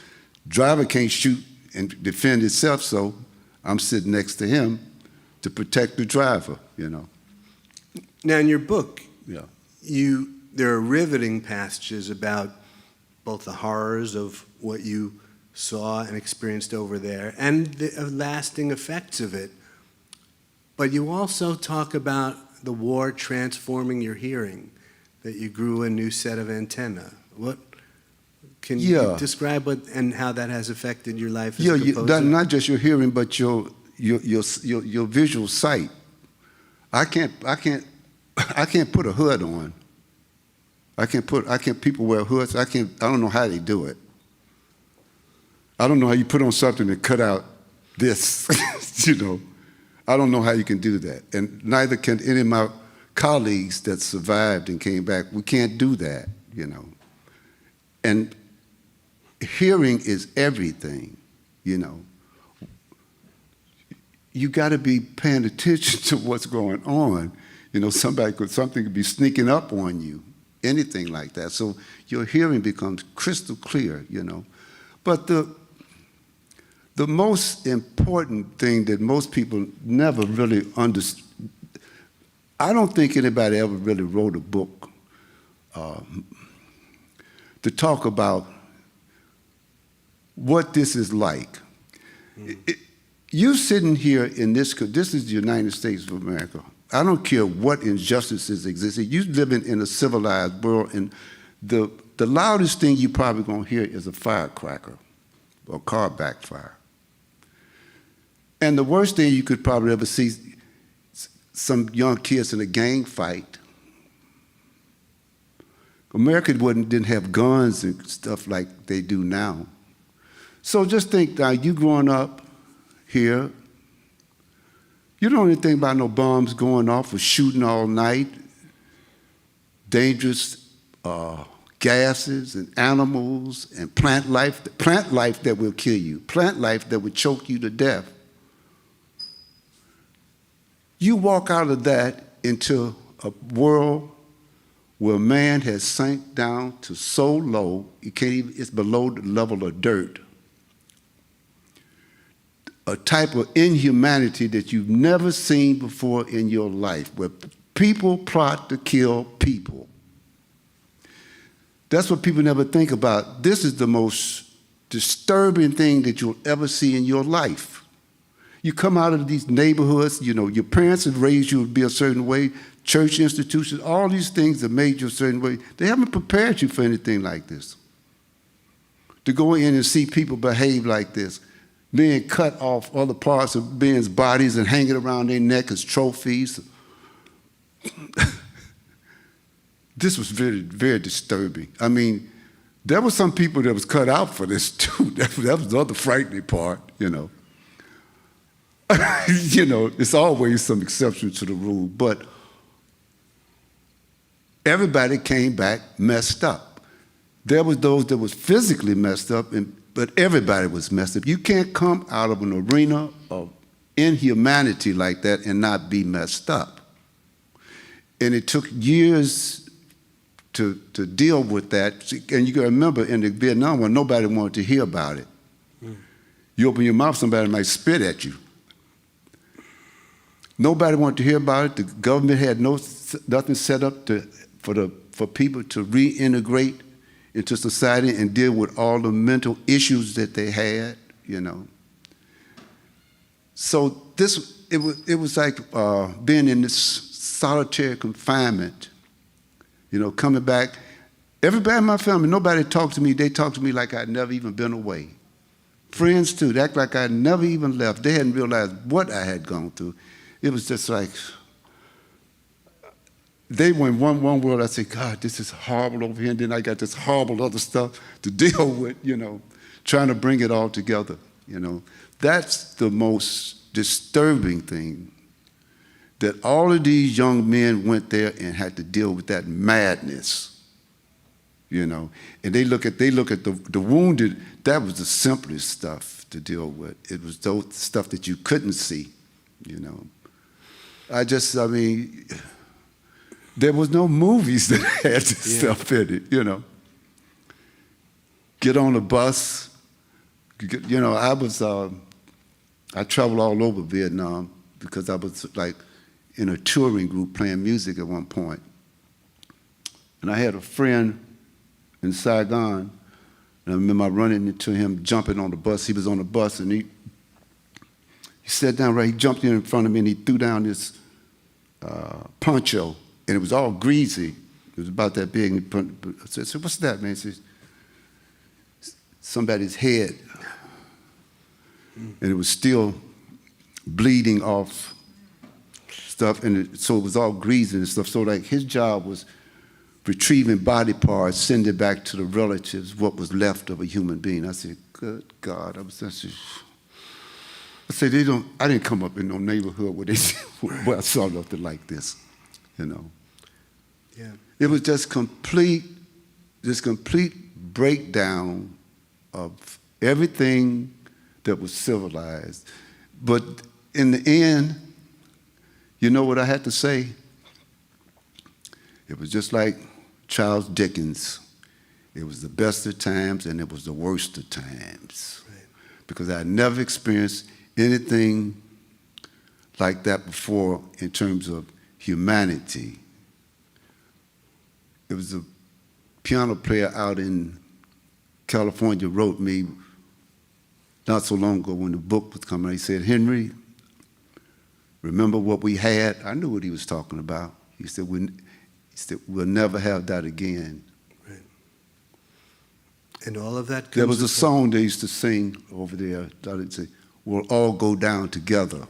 Driver can't shoot and defend himself, so I'm sitting next to him to protect the driver, Now, in your book, Yeah. there are riveting passages about both the horrors of what you saw and experienced over there and the lasting effects of it. But you also talk about the war transforming your hearing, that you grew a new set of antenna. Can you describe and how that has affected your life as a composer? Not just your hearing, but your visual sight. I can't put a hood on. People wear hoods. I don't know how they do it. I don't know how you put on something and cut out this, I don't know how you can do that. And neither can any of my colleagues that survived and came back. We can't do that, And hearing is everything, You got to be paying attention to what's going on. Something could be sneaking up on you, anything like that. So your hearing becomes crystal clear, But the most important thing that most people never really understand, I don't think anybody ever really wrote a book to talk about what this is like. You sitting here in this is the United States of America. I don't care what injustices exist. You living in a civilized world, and the loudest thing you probably gonna hear is a firecracker or car backfire. And the worst thing you could probably ever see some young kids in a gang fight. America didn't have guns and stuff like they do now. So just think now, you growing up here, you don't know anything about no bombs going off or shooting all night, dangerous gases and animals and plant life that will kill you, plant life that would choke you to death. You walk out of that into a world where man has sank down to so low, it's below the level of dirt. A type of inhumanity that you've never seen before in your life, where people plot to kill people. That's what people never think about. This is the most disturbing thing that you'll ever see in your life. You come out of these neighborhoods, your parents have raised you to be a certain way, church institutions, all these things have made you a certain way. They haven't prepared you for anything like this. To go in and see people behave like this, being cut off other parts of men's bodies and hanging around their neck as trophies. This was very, very disturbing. I mean, there were some people that was cut out for this too. That was the other frightening part, It's always some exception to the rule, but everybody came back messed up. There was those that was physically messed up, but everybody was messed up. You can't come out of an arena of inhumanity like that and not be messed up. And it took years to deal with that. And you got to remember, in the Vietnam War, nobody wanted to hear about it. You open your mouth, somebody might spit at you. Nobody wanted to hear about it. The government had nothing set up for people to reintegrate into society and deal with all the mental issues that they had, you know. So it was like being in this solitary confinement, you know, coming back. Everybody in my family, nobody talked to me. They talked to me like I'd never even been away. Friends too, they act like I'd never even left. They hadn't realized what I had gone through. It was just like, they were in one world. I said, God, this is horrible over here. And then I got this horrible other stuff to deal with, you know, trying to bring it all together, you know. That's the most disturbing thing, that all of these young men went there and had to deal with that madness, you know. And they look at the wounded. That was the simplest stuff to deal with. It was those stuff that you couldn't see, you know. I mean, there was no movies that had this stuff in it, you know. Get on a bus. You know, I traveled all over Vietnam because I was like in a touring group playing music at one point. And I had a friend in Saigon, and I remember running into him, jumping on the bus. He was on the bus, and he sat down he jumped in front of me, and he threw down this poncho, and it was all greasy. It was about that big. And I said, what's that, man? He says, somebody's head. And it was still bleeding off stuff, and so it was all greasy and stuff. So like his job was retrieving body parts, sending it back to the relatives, what was left of a human being. I said, good God. I said, I didn't come up in no neighborhood where I saw nothing like this, you know. Yeah. It was just complete breakdown of everything that was civilized. But in the end, you know what I had to say? It was just like Charles Dickens. It was the best of times and it was the worst of times. Right. Because I had never experienced anything like that before in terms of humanity. It was a piano player out in California wrote me not so long ago when the book was coming out. He said, Henry, remember what we had? I knew what he was talking about. He said, we'll never have that again. Right. And all of that comes. There was a song they used to sing over there. They'd say, we'll all go down together.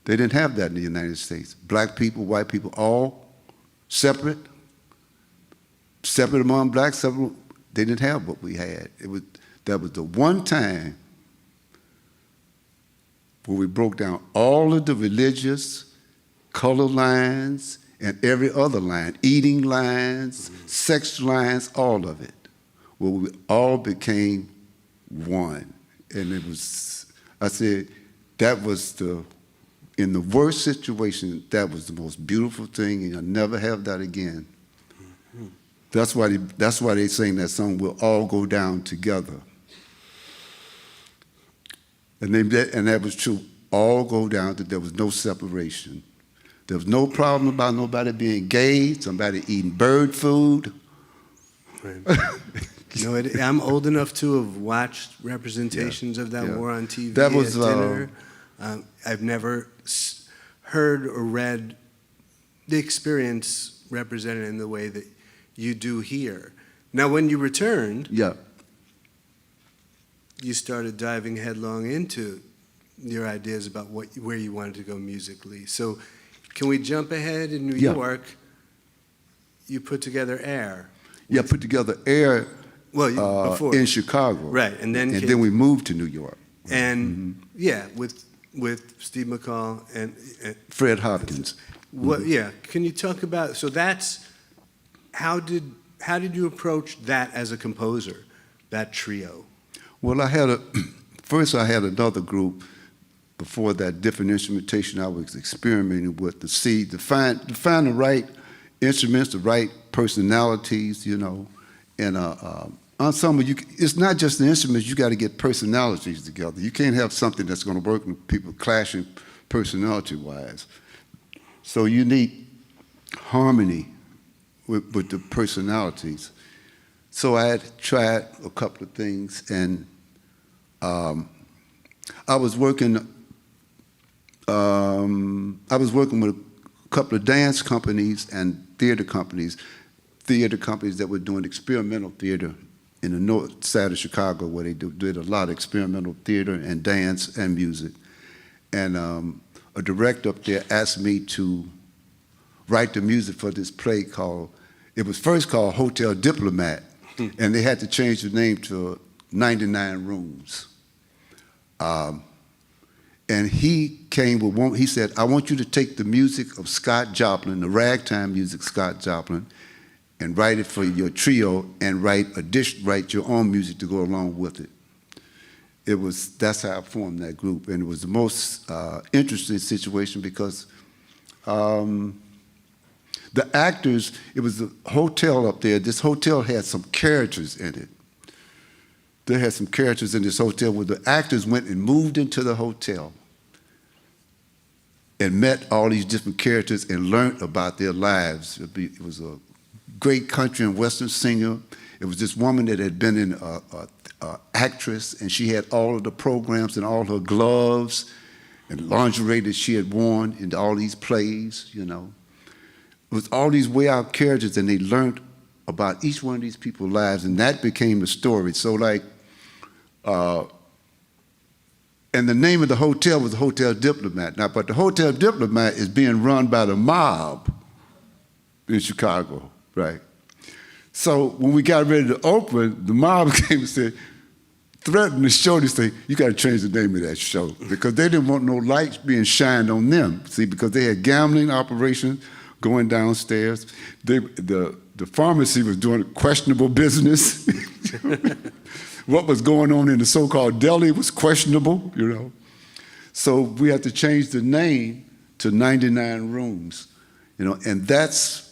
They didn't have that in the United States. Black people, white people, all separate among blacks, separate. They didn't have what we had. That was the one time where we broke down all of the religious, color lines, and every other line, eating lines, sex lines, all of it, where we all became one. And it was, I said, that was in the worst situation, that was the most beautiful thing, and you'll never have that again. Mm-hmm. That's why they sing that song, we'll all go down together. And that was true. All go down, there was no separation. There was no problem about nobody being gay, somebody eating bird food. Right. You know, I'm old enough to have watched representations of that war on TV at dinner. I've never heard or read the experience represented in the way that you do here. Now, when you returned, you started diving headlong into your ideas about where you wanted to go musically. So can we jump ahead? In New York, you put together Air. Yeah, put together Air before. In Chicago. Right, and then we moved to New York. And with Steve McCall and Fred Hopkins. Can you talk about, so that's, how did you approach that as a composer, that trio? Well, first I had another group before that, different instrumentation I was experimenting with to find the right instruments, the right personalities, and ensemble. It's not just the instruments. You got to get personalities together. You can't have something that's going to work with people clashing personality-wise. So you need harmony with the personalities. So I had tried a couple of things, and I was working with a couple of dance companies and theater companies that were doing experimental theater in the north side of Chicago, where they did a lot of experimental theater and dance and music. And a director up there asked me to write the music for this play it was first called Hotel Diplomat, and they had to change the name to 99 Rooms. And he came with he said, I want you to take the music of Scott Joplin, the ragtime music Scott Joplin, and write it for your trio and write your own music to go along with it. That's how I formed that group. And it was the most interesting situation because the actors, it was a hotel up there. This hotel had some characters in it. They had some characters in this hotel where the actors went and moved into the hotel and met all these different characters and learned about their lives. It was a great country and western singer. It was this woman that had been an actress, and she had all of the programs and all her gloves and lingerie that she had worn in all these plays, It was all these way out characters, and they learned about each one of these people's lives, and that became the story. So and the name of the hotel was the Hotel Diplomat. Now, but the Hotel Diplomat is being run by the mob in Chicago, right? So when we got ready to open, the mob came and said, threatened the show to say, you got to change the name of that show, because they didn't want no lights being shined on them, see, because they had gambling operations going downstairs. The pharmacy was doing questionable business. What was going on in the so-called deli was questionable, So we had to change the name to 99 Rooms, and that's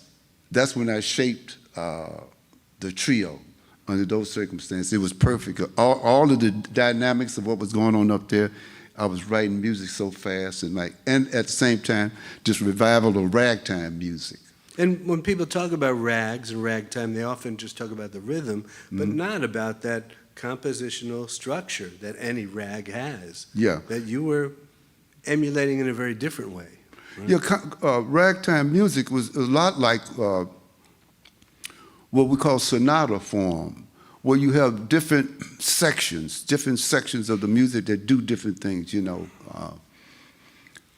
when I shaped the trio under those circumstances. It was perfect. All of the dynamics of what was going on up there, I was writing music so fast, and at the same time, just revival of ragtime music. And when people talk about rags and ragtime, they often just talk about the rhythm, but not about that compositional structure that any rag has. Yeah. That you were emulating in a very different way. Right? Yeah, ragtime music was a lot like what we call sonata form, where you have different sections of the music that do different things,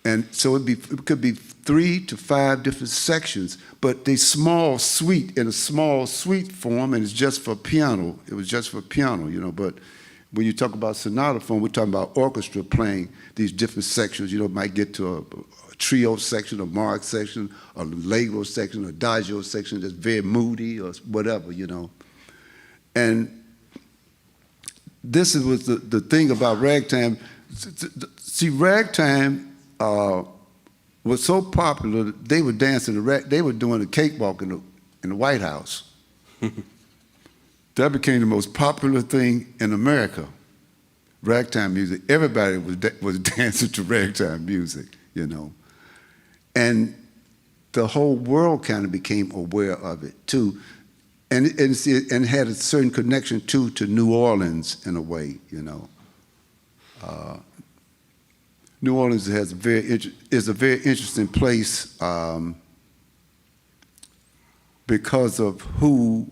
and so it could be 3 to 5 different sections, but they small suite in a small suite form, and it's just for piano. It was just for piano, But when you talk about sonata form, we're talking about orchestra playing these different sections. Might get to a trio section, a march section, a allegro section, a adagio section that's very moody or whatever, And this was the thing about ragtime. See, ragtime was so popular, they were dancing, they were doing a cakewalk in the White House. That became the most popular thing in America, ragtime music. Everybody was dancing to ragtime music, And the whole world kind of became aware of it, too. And had a certain connection, too, to New Orleans in a way, New Orleans is a very interesting place because of who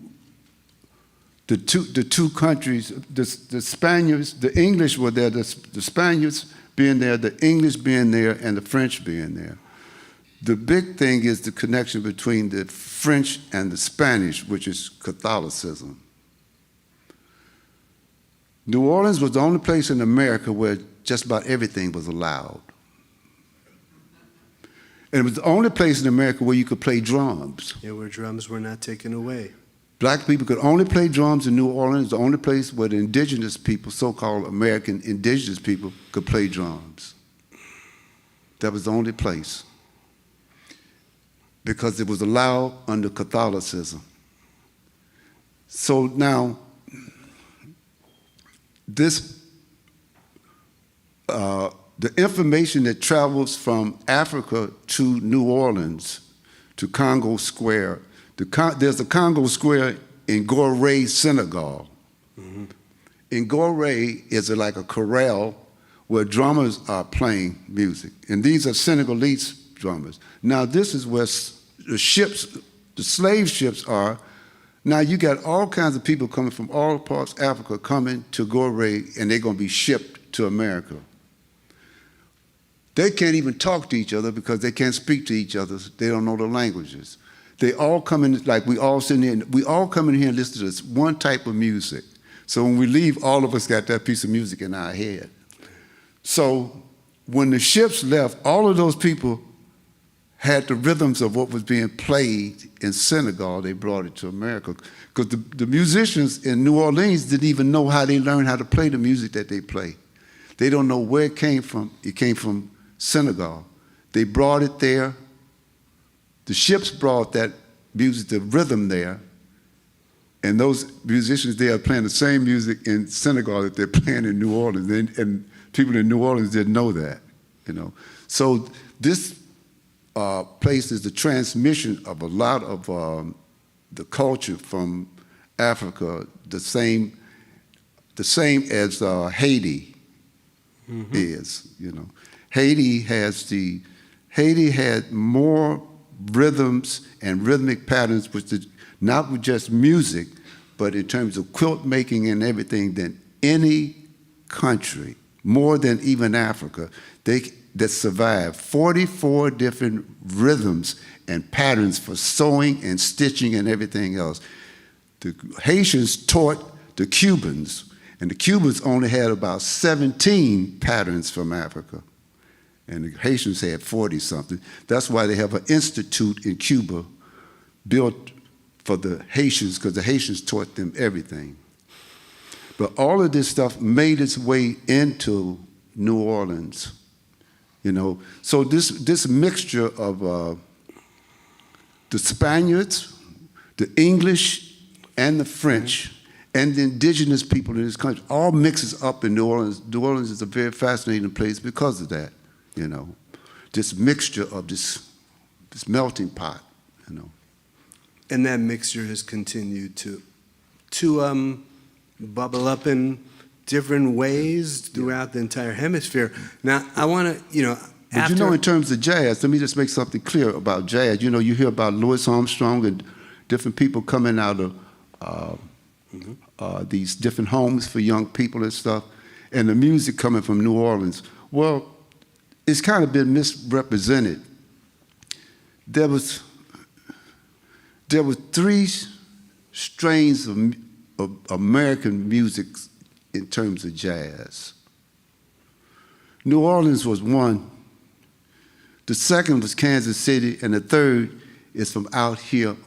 the two countries, the Spaniards, the English were there, the Spaniards being there, the English being there, and the French being there. The big thing is the connection between the French and the Spanish, which is Catholicism. New Orleans was the only place in America where just about everything was allowed. And it was the only place in America where you could play drums. Yeah, where drums were not taken away. Black people could only play drums in New Orleans, the only place where the indigenous people, so-called American indigenous people, could play drums. That was the only place. because it was allowed under Catholicism. So now, this, the information that travels from Africa to New Orleans, to Congo Square, there's a Congo Square in Gorée, Senegal. Mm-hmm. In Gorée is like a chorale where drummers are playing music. And these are Senegalese drummers. Now this is where the ships, the slave ships are. Now you got all kinds of people coming from all parts of Africa coming to Gorée, and they're gonna be shipped to America. They can't even talk to each other because they can't speak to each other. They don't know the languages. They all come in, like we all sit in, we all come in here and listen to this one type of music. So when we leave, all of us got that piece of music in our head. So when the ships left, all of those people had the rhythms of what was being played in Senegal. They brought it to America. Because the musicians in New Orleans didn't even know how they learned how to play the music that they play. They don't know where it came from. It came from Senegal. They brought it there. The ships brought that music, the rhythm there. And those musicians there are playing the same music in Senegal that they're playing in New Orleans. And people in New Orleans didn't know that, you know. So this place is the transmission of a lot of the culture from Africa, the same as Haiti is, you know. Haiti had more rhythms and rhythmic patterns, which is not with just music, but in terms of quilt making and everything, than any country, more than even Africa, that survived 44 different rhythms and patterns for sewing and stitching and everything else. The Haitians taught the Cubans, and the Cubans only had about 17 patterns from Africa. And the Haitians had 40-something. That's why they have an institute in Cuba built for the Haitians, because the Haitians taught them everything. But all of this stuff made its way into New Orleans, you know. So this mixture of the Spaniards, the English, and the French, and the indigenous people in this country all mixes up in New Orleans. New Orleans is a very fascinating place because of that, you know. This mixture of this melting pot, you know. And that mixture has continued to bubble up in different ways throughout the entire hemisphere. Now, I want to, you know, but you know, in terms of jazz, let me just make something clear about jazz. You know, you hear about Louis Armstrong and different people coming out of these different homes for young people and stuff, and the music coming from New Orleans. Well, it's kind of been misrepresented. There were three strains of American music in terms of jazz. New Orleans was one. The second was Kansas City, and the third is from out here,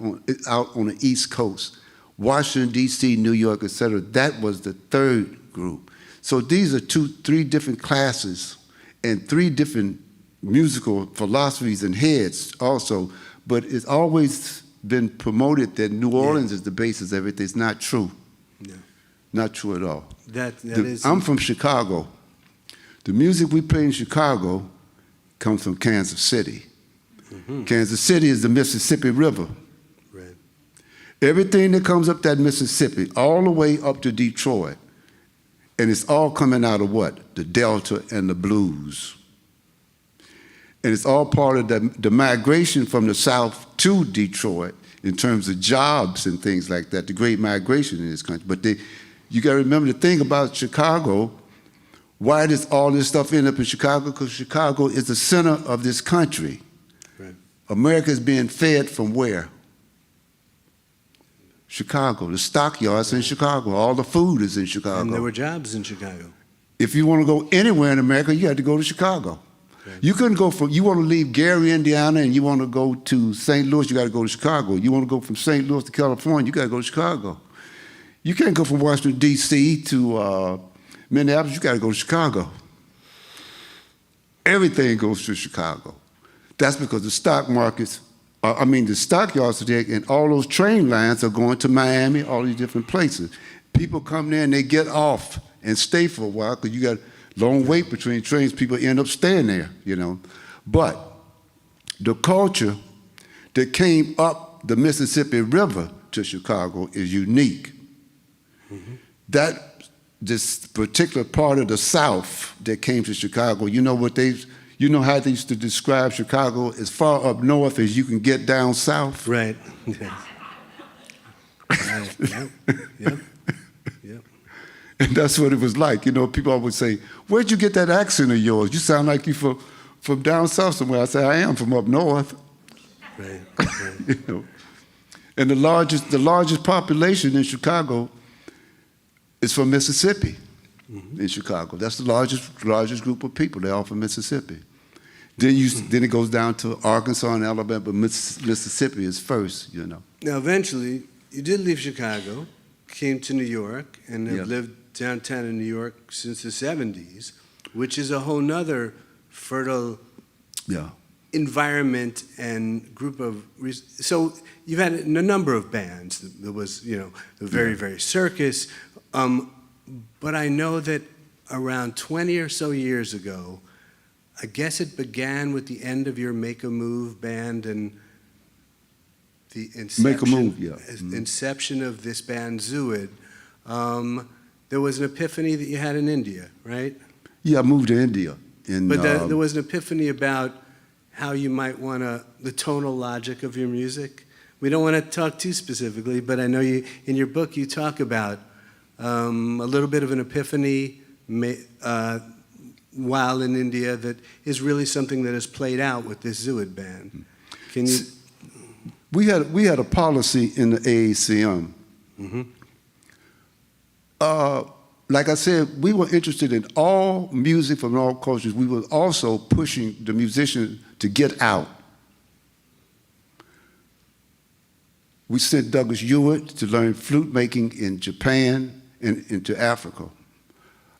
out on the East Coast. Washington, D.C., New York, etc. That was the third group. So these are three different classes and three different musical philosophies and heads also, but it's always been promoted that New Orleans is the basis of everything. It's not true. No. Not true at all. I'm from Chicago. The music we play in Chicago comes from Kansas City. Mm-hmm. Kansas City is the Mississippi River. Right. Everything that comes up that Mississippi, all the way up to Detroit, and it's all coming out of what? The Delta and the blues. And it's all part of the migration from the South to Detroit in terms of jobs and things like that, the great migration in this country. But you got to remember the thing about Chicago. Why does all this stuff end up in Chicago? Because Chicago is the center of this country. Right. America is being fed from where? Chicago. The stockyards in Chicago. All the food is in Chicago. And there were jobs in Chicago. If you want to go anywhere in America, you had to go to Chicago. Right. You couldn't go from, you want to leave Gary, Indiana, and you want to go to St. Louis, you got to go to Chicago. You want to go from St. Louis to California, you got to go to Chicago. You can't go from Washington, D.C. to Minneapolis, you got to go to Chicago. Everything goes to Chicago. That's because the stock markets the stockyards are there, and all those train lines are going to Miami, all these different places. People come there and they get off and stay for a while because you got long wait between trains. People end up staying there, you know. But the culture that came up the Mississippi River to Chicago is unique. This particular part of the South that came to Chicago, you know how they used to describe Chicago as far up north as you can get down south? Right. Yes. Right. Yep. And that's what it was like. You know, people always say, "Where'd you get that accent of yours? You sound like you from down south somewhere." I say, "I am from up north." Right. You know? And the largest population in Chicago is from Mississippi. In Chicago, that's the largest group of people. They're all from Mississippi. Then it goes down to Arkansas and Alabama, but Mississippi is first. You know. Now, eventually, you did leave Chicago, came to New York, and have lived downtown in New York since the 70s, which is a whole nother fertile environment and group of. So you've had a number of bands. There was, the very, very circus. But I know that around 20 or so years ago, I guess it began with the end of your Make a Move band and the inception of this band Zuid. There was an epiphany that you had in India, right? Yeah, I moved to India. But there was an epiphany about how you might want the tonal logic of your music. We don't want to talk too specifically, but I know in your book you talk about a little bit of an epiphany while in India that is really something that has played out with this Zuid band. Can you? We had a policy in the AACM. Like I said, we were interested in all music from all cultures. We were also pushing the musicians to get out. We sent Douglas Hewitt to learn flute making in Japan and into Africa.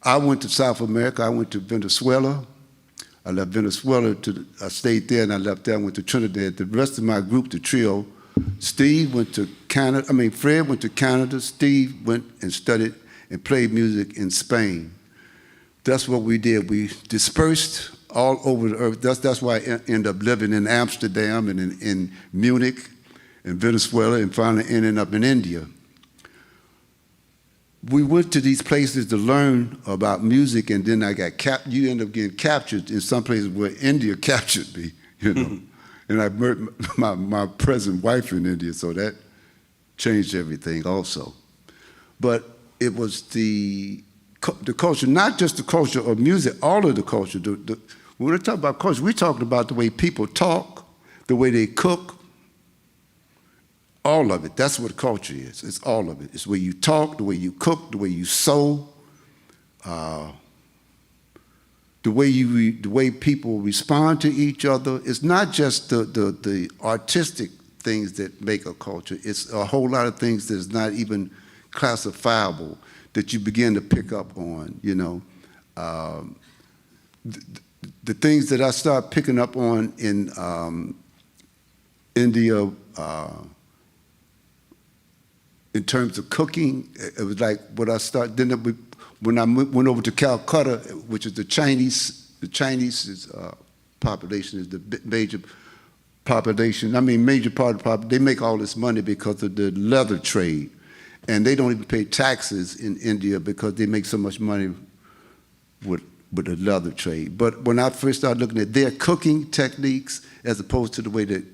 I went to South America. I went to Venezuela. I left Venezuela I stayed there and I left there. I went to Trinidad. The rest of my group, the trio, Fred went to Canada. Steve went and studied and played music in Spain. That's what we did. We dispersed all over the earth. That's why I ended up living in Amsterdam and in Munich and Venezuela and finally ending up in India. We went to these places to learn about music, and then you end up getting captured in some places where India captured me, you know. And I met my present wife in India, so that changed everything also. But it was the culture, not just the culture of music, all of the culture. When we talk about culture, we're talking about the way people talk, the way they cook, all of it. That's what culture is. It's all of it. It's the way you talk, the way you cook, the way you sew, the way people respond to each other. It's not just the artistic things that make a culture. It's a whole lot of things that's not even classifiable that you begin to pick up on, you know. The things that I start picking up on in India, in terms of cooking, it was like what I started. Then when I went over to Calcutta, which is the Chinese population is the major population. I mean, major part of the population. They make all this money because of the leather trade, and they don't even pay taxes in India because they make so much money with the leather trade. But when I first started looking at their cooking techniques as opposed to the way that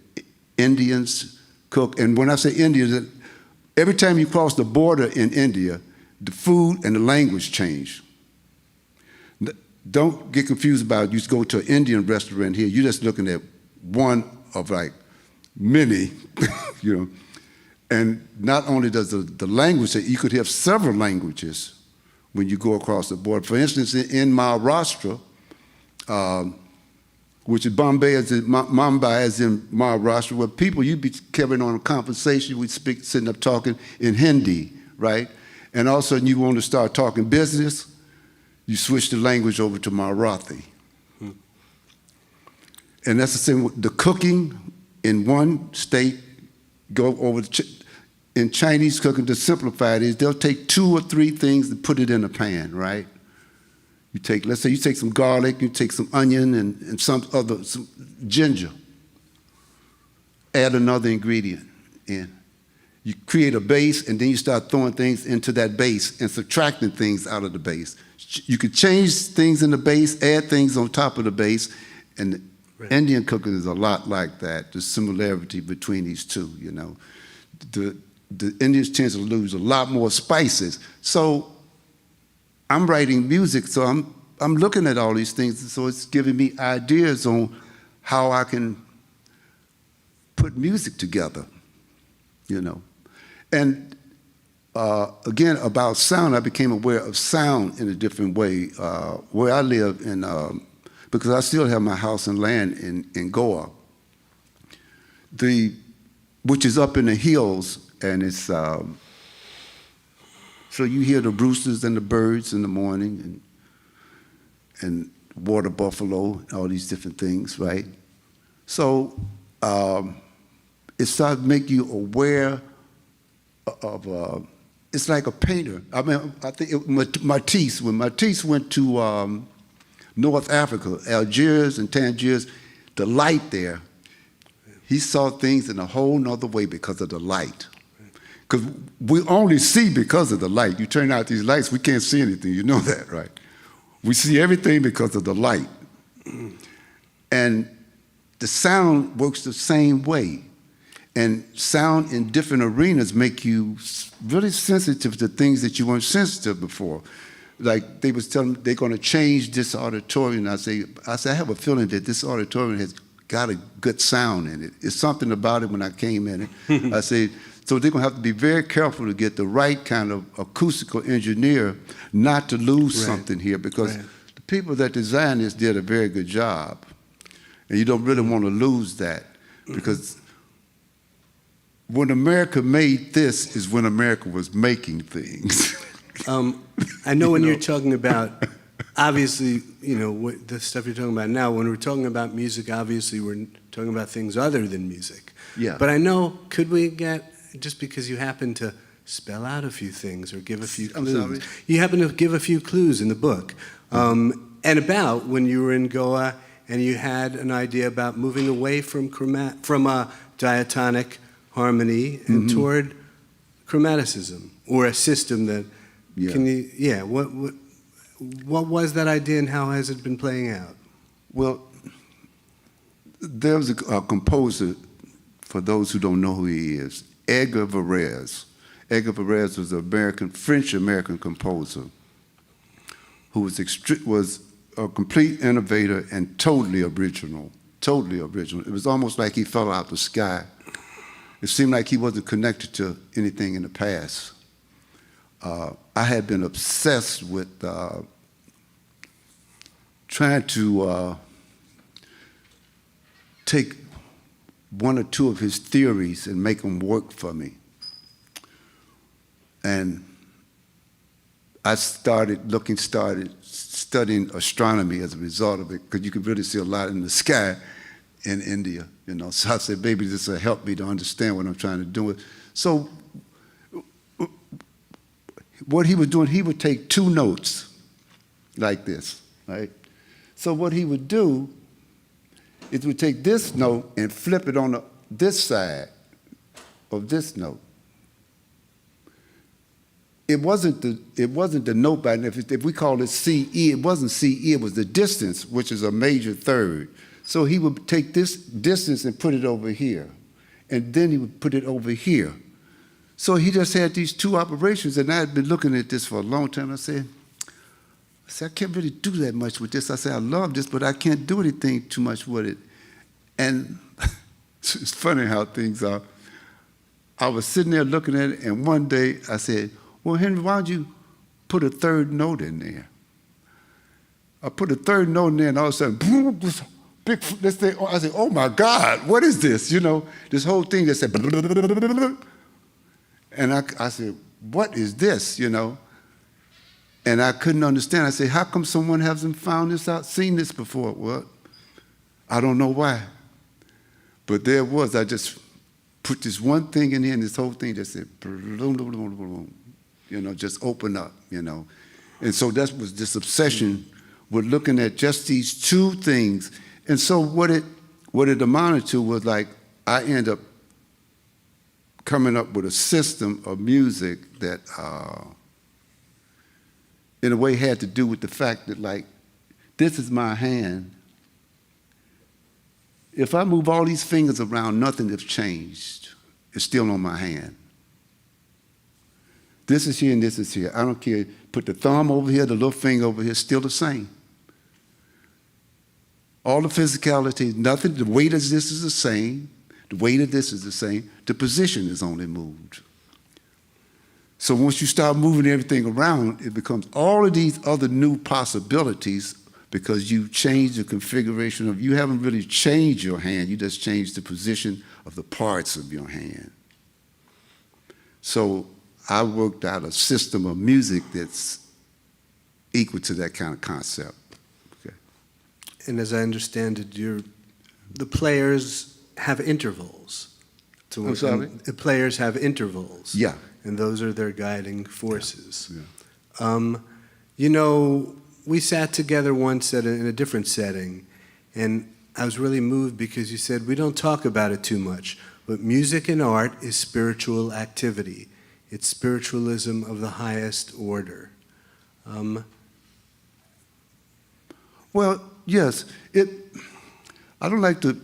Indians cook, and when I say Indians, every time you cross the border in India, the food and the language change. Don't get confused about you go to an Indian restaurant here, you're just looking at one of like many, you know. And not only does the language, you could have several languages when you go across the border. For instance, in Maharashtra, which is Mumbai as in Maharashtra, where people, you'd be carrying on a conversation, we'd speak, sitting up talking in Hindi, right? And all of a sudden you want to start talking business, you switch the language over to Marathi. And that's the same with the cooking, in one state, go over in Chinese cooking, to simplify it, is they'll take 2 or 3 things and put it in a pan, right? You take, let's say you take some garlic, you take some onion and some ginger. Add another ingredient in. You create a base, and then you start throwing things into that base and subtracting things out of the base. You could change things in the base, add things on top of the base, and right. Indian cooking is a lot like that, the similarity between these two, you know. The Indians tend to lose a lot more spices. So I'm writing music, so I'm looking at all these things, so it's giving me ideas on how I can put music together, you know. And again, about sound, I became aware of sound in a different way. Where I live, because I still have my house and land in Goa, which is up in the hills, and it's, so you hear the roosters and the birds in the morning, and water buffalo, all these different things, right? So it starts to make you aware of, it's like a painter. I mean, I think Matisse, when Matisse went to North Africa, Algiers and Tangiers, the light there, he saw things in a whole nother way because of the light. Because we only see because of the light. You turn out these lights, we can't see anything. You know that, right? We see everything because of the light. And the sound works the same way. And sound in different arenas make you really sensitive to things that you weren't sensitive before. Like they was telling me they're going to change this auditorium. I say, I have a feeling that this auditorium has got a good sound in it. It's something about it when I came in it. I say, so they're going to have to be very careful to get the right kind of acoustical engineer not to lose something here, because the people that designed this did a very good job. And you don't really want to lose that, because when America made this is when America was making things. I know when you're talking about, obviously, you know, the stuff you're talking about now, when we're talking about music, obviously we're talking about things other than music. Yeah. But I know, could we get, just because you happen to spell out a few things or give a few clues. I'm sorry? You happen to give a few clues in the book. And about when you were in Goa and you had an idea about moving away from a diatonic harmony and toward chromaticism, or a system that what was that idea and how has it been playing out? Well, there was a composer, for those who don't know who he is, Edgar Varese. Edgar Varese was an French-American composer who was a complete innovator and totally original. It was almost like he fell out the sky. It seemed like he wasn't connected to anything in the past. I had been obsessed with trying to take one or two of his theories and make them work for me. And I started studying astronomy as a result of it, because you could really see a lot in the sky in India, you know. So I said, maybe this will help me to understand what I'm trying to do. So what he was doing, he would take 2 notes like this, right? So what he would do is he would take this note and flip it on this side of this note. It wasn't the note pattern. If we call it CE, it wasn't CE, it was the distance, which is a major third. So he would take this distance and put it over here, and then he would put it over here. So he just had these 2 operations, and I had been looking at this for a long time. I said, I can't really do that much with this. I said, I love this, but I can't do anything too much with it. And it's funny how things are. I was sitting there looking at it, and one day I said, well, Henry, why don't you put a 3rd note in there? I put a 3rd note in there, and all of a sudden, boom, this thing. I said, oh my God, what is this? You know, this whole thing just said, and I said, what is this, you know? And I couldn't understand. I said, how come someone hasn't found this out, seen this before? Well, I don't know why. But there it was, I just put this one thing in here, and this whole thing just said, boom, boom, boom, boom, boom, you know, just open up, you know. And so that was this obsession with looking at just these two things. And so what it amounted to was like, I end up coming up with a system of music that, in a way, had to do with the fact that, like, this is my hand. If I move all these fingers around, nothing has changed. It's still on my hand. This is here and this is here. I don't care. Put the thumb over here, the little finger over here, still the same. All the physicality, nothing. The weight of this is the same. The weight of this is the same. The position is only moved. So once you start moving everything around, it becomes all of these other new possibilities because you change the configuration of, you haven't really changed your hand, you just changed the position of the parts of your hand. So I worked out a system of music that's equal to that kind of concept. Okay. And as I understand it, the players have intervals. I'm sorry? The players have intervals. Yeah. And those are their guiding forces. Yeah. You know, we sat together once in a different setting, and I was really moved because you said, we don't talk about it too much, but music and art is spiritual activity. It's spiritualism of the highest order. Well, yes. I don't like to,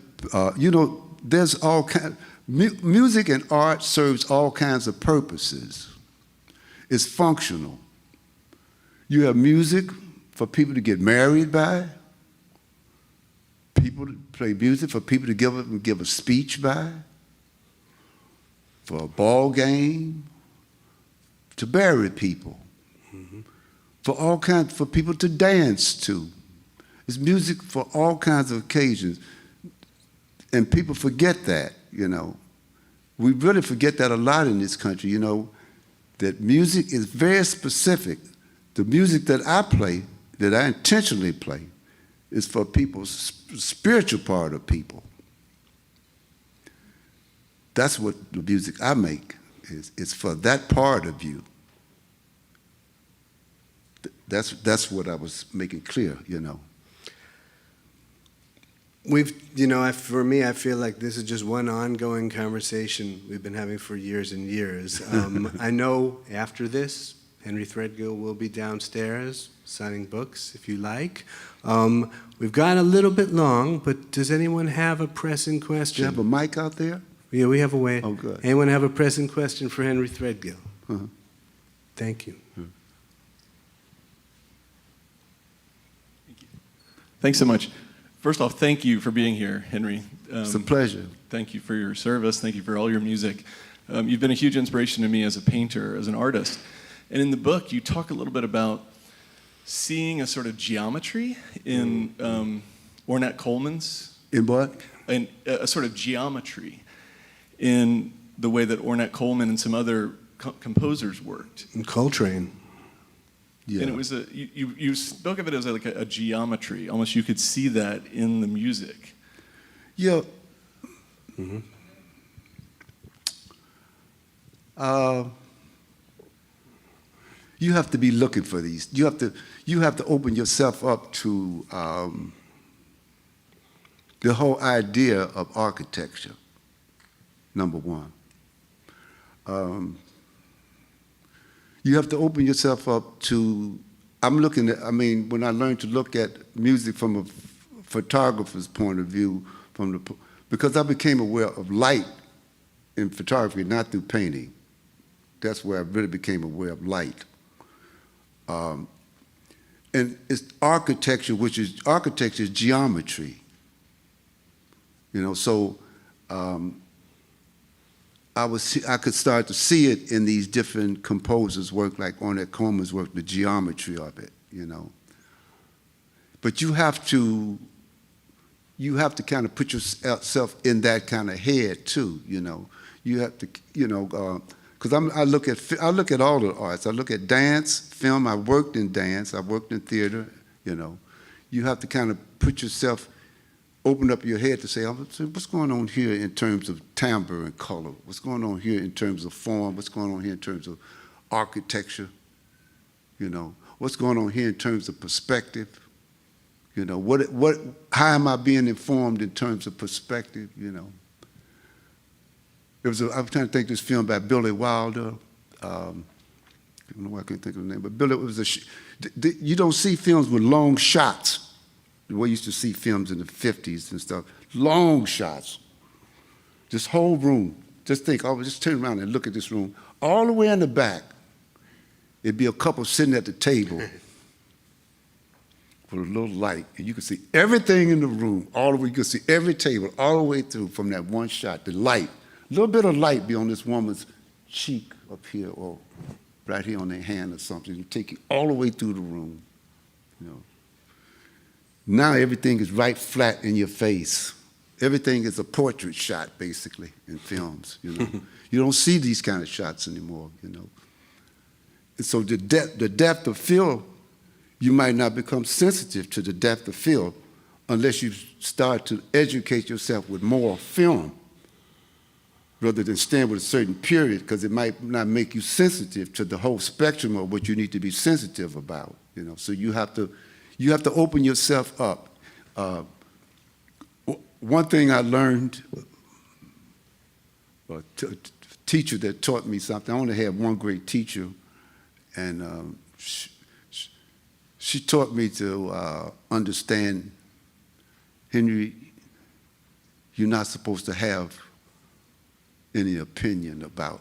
you know, there's all kinds, music and art serves all kinds of purposes. It's functional. You have music for people to get married by, people to play music for people to give a speech by, for a ball game, to bury people, for people to dance to. It's music for all kinds of occasions. And people forget that, you know. We really forget that a lot in this country, you know, that music is very specific. The music that I play, that I intentionally play, is for people's spiritual part of people. That's what the music I make is. It's for that part of you. That's what I was making clear, you know. For me, I feel like this is just one ongoing conversation we've been having for years and years. I know after this, Henry Threadgill will be downstairs signing books, if you like. We've gone a little bit long, but does anyone have a pressing question? Do you have a mic out there? Yeah, we have a way. Oh, good. Anyone have a pressing question for Henry Threadgill? Uh-huh. Thank you. Thanks so much. First off, thank you for being here, Henry. It's a pleasure. Thank you for your service. Thank you for all your music. You've been a huge inspiration to me as a painter, as an artist. And in the book, you talk a little bit about seeing a sort of geometry in Ornette Coleman's. In what? In a sort of geometry in the way that Ornette Coleman and some other composers worked. And Coltrane. Yeah. And it was you spoke of it as like a geometry. Almost you could see that in the music. Yeah. You have to be looking for these. You have to open yourself up to the whole idea of architecture. Number one. You have to open yourself up to, when I learned to look at music from a photographer's point of view, because I became aware of light in photography, not through painting. That's where I really became aware of light. And it's architecture, architecture is geometry. You know, so I could start to see it in these different composers' work, like Ornette Coleman's work, the geometry of it, you know. But you have to kind of put yourself in that kind of head too, you know. You have to, you know, because I look at all the arts. I look at dance, film. I worked in dance. I worked in theater, you know. You have to kind of put yourself open up your head to say, what's going on here in terms of timbre and color? What's going on here in terms of form? What's going on here in terms of architecture? You know, what's going on here in terms of perspective? You know, how am I being informed in terms of perspective? You know, I was trying to think of this film by Billy Wilder. I don't know why I can't think of the name, but Billy you don't see films with long shots. We used to see films in the 50s and stuff. Long shots. This whole room. Just think, just turn around and look at this room. All the way in the back, it'd be a couple sitting at the table with a little light, and you could see everything in the room, all the way. You could see every table all the way through from that one shot. The light. A little bit of light be on this woman's cheek up here or right here on their hand or something, and take you all the way through the room. You know. Now everything is right flat in your face. Everything is a portrait shot, basically, in films. You know, you don't see these kind of shots anymore. You know, and so the depth of field, you might not become sensitive to the depth of field unless you start to educate yourself with more film, rather than stand with a certain period, because it might not make you sensitive to the whole spectrum of what you need to be sensitive about. You know, so you have to open yourself up. One thing I learned, a teacher that taught me something, I only had one great teacher, and she taught me to understand, Henry, you're not supposed to have any opinion about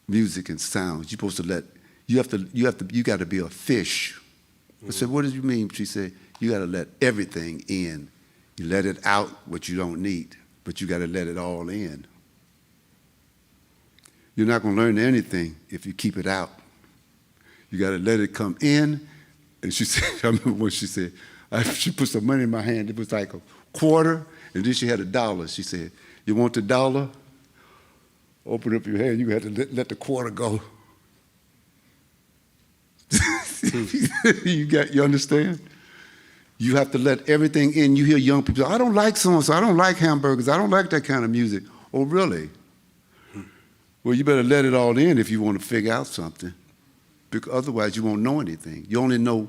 music and sounds. You're supposed to you got to be a fish. I said, what do you mean? She said, you got to let everything in. You let it out what you don't need, but you got to let it all in. You're not going to learn anything if you keep it out. You got to let it come in. And she said, I remember what she said. She put some money in my hand. It was like a quarter, and then she had $1. She said, you want the $1? Open up your hand. You have to let the quarter go. You understand? You have to let everything in. You hear young people, I don't like so-and-so, I don't like hamburgers, I don't like that kind of music. Oh, really? Well, you better let it all in if you want to figure out something. Because otherwise, you won't know anything. You only know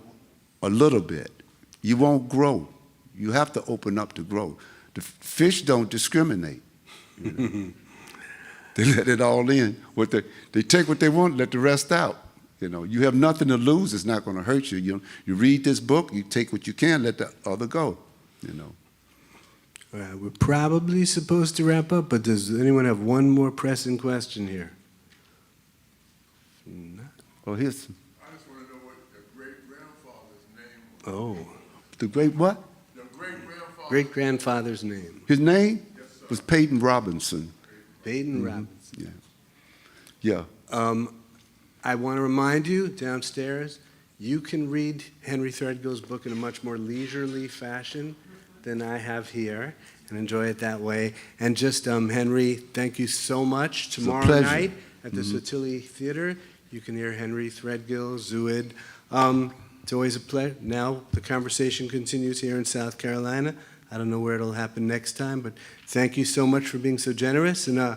a little bit. You won't grow. You have to open up to grow. The fish don't discriminate. You know? They let it all in. They take what they want, let the rest out. You know, you have nothing to lose. It's not going to hurt you. You read this book, you take what you can, let the other go. You know. All right, we're probably supposed to wrap up, but does anyone have one more pressing question here? No. Oh, here's. I just want to know what the great-grandfather's name was. Oh. The great what? The great-grandfather. Great-grandfather's name. His name? Yes, sir. Was Peyton Robinson. Peyton Robinson. Yeah. Yeah. I want to remind you, downstairs, you can read Henry Threadgill's book in a much more leisurely fashion than I have here, and enjoy it that way. And just, Henry, thank you so much. Tomorrow night at the Sotilli Theater, you can hear Henry Threadgill, Zuid. It's always a pleasure. Now the conversation continues here in South Carolina. I don't know where it'll happen next time, but thank you so much for being so generous. And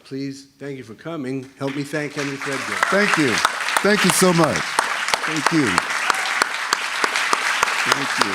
please, thank you for coming. Help me thank Henry Threadgill. Thank you. Thank you so much. Thank you. Thank you.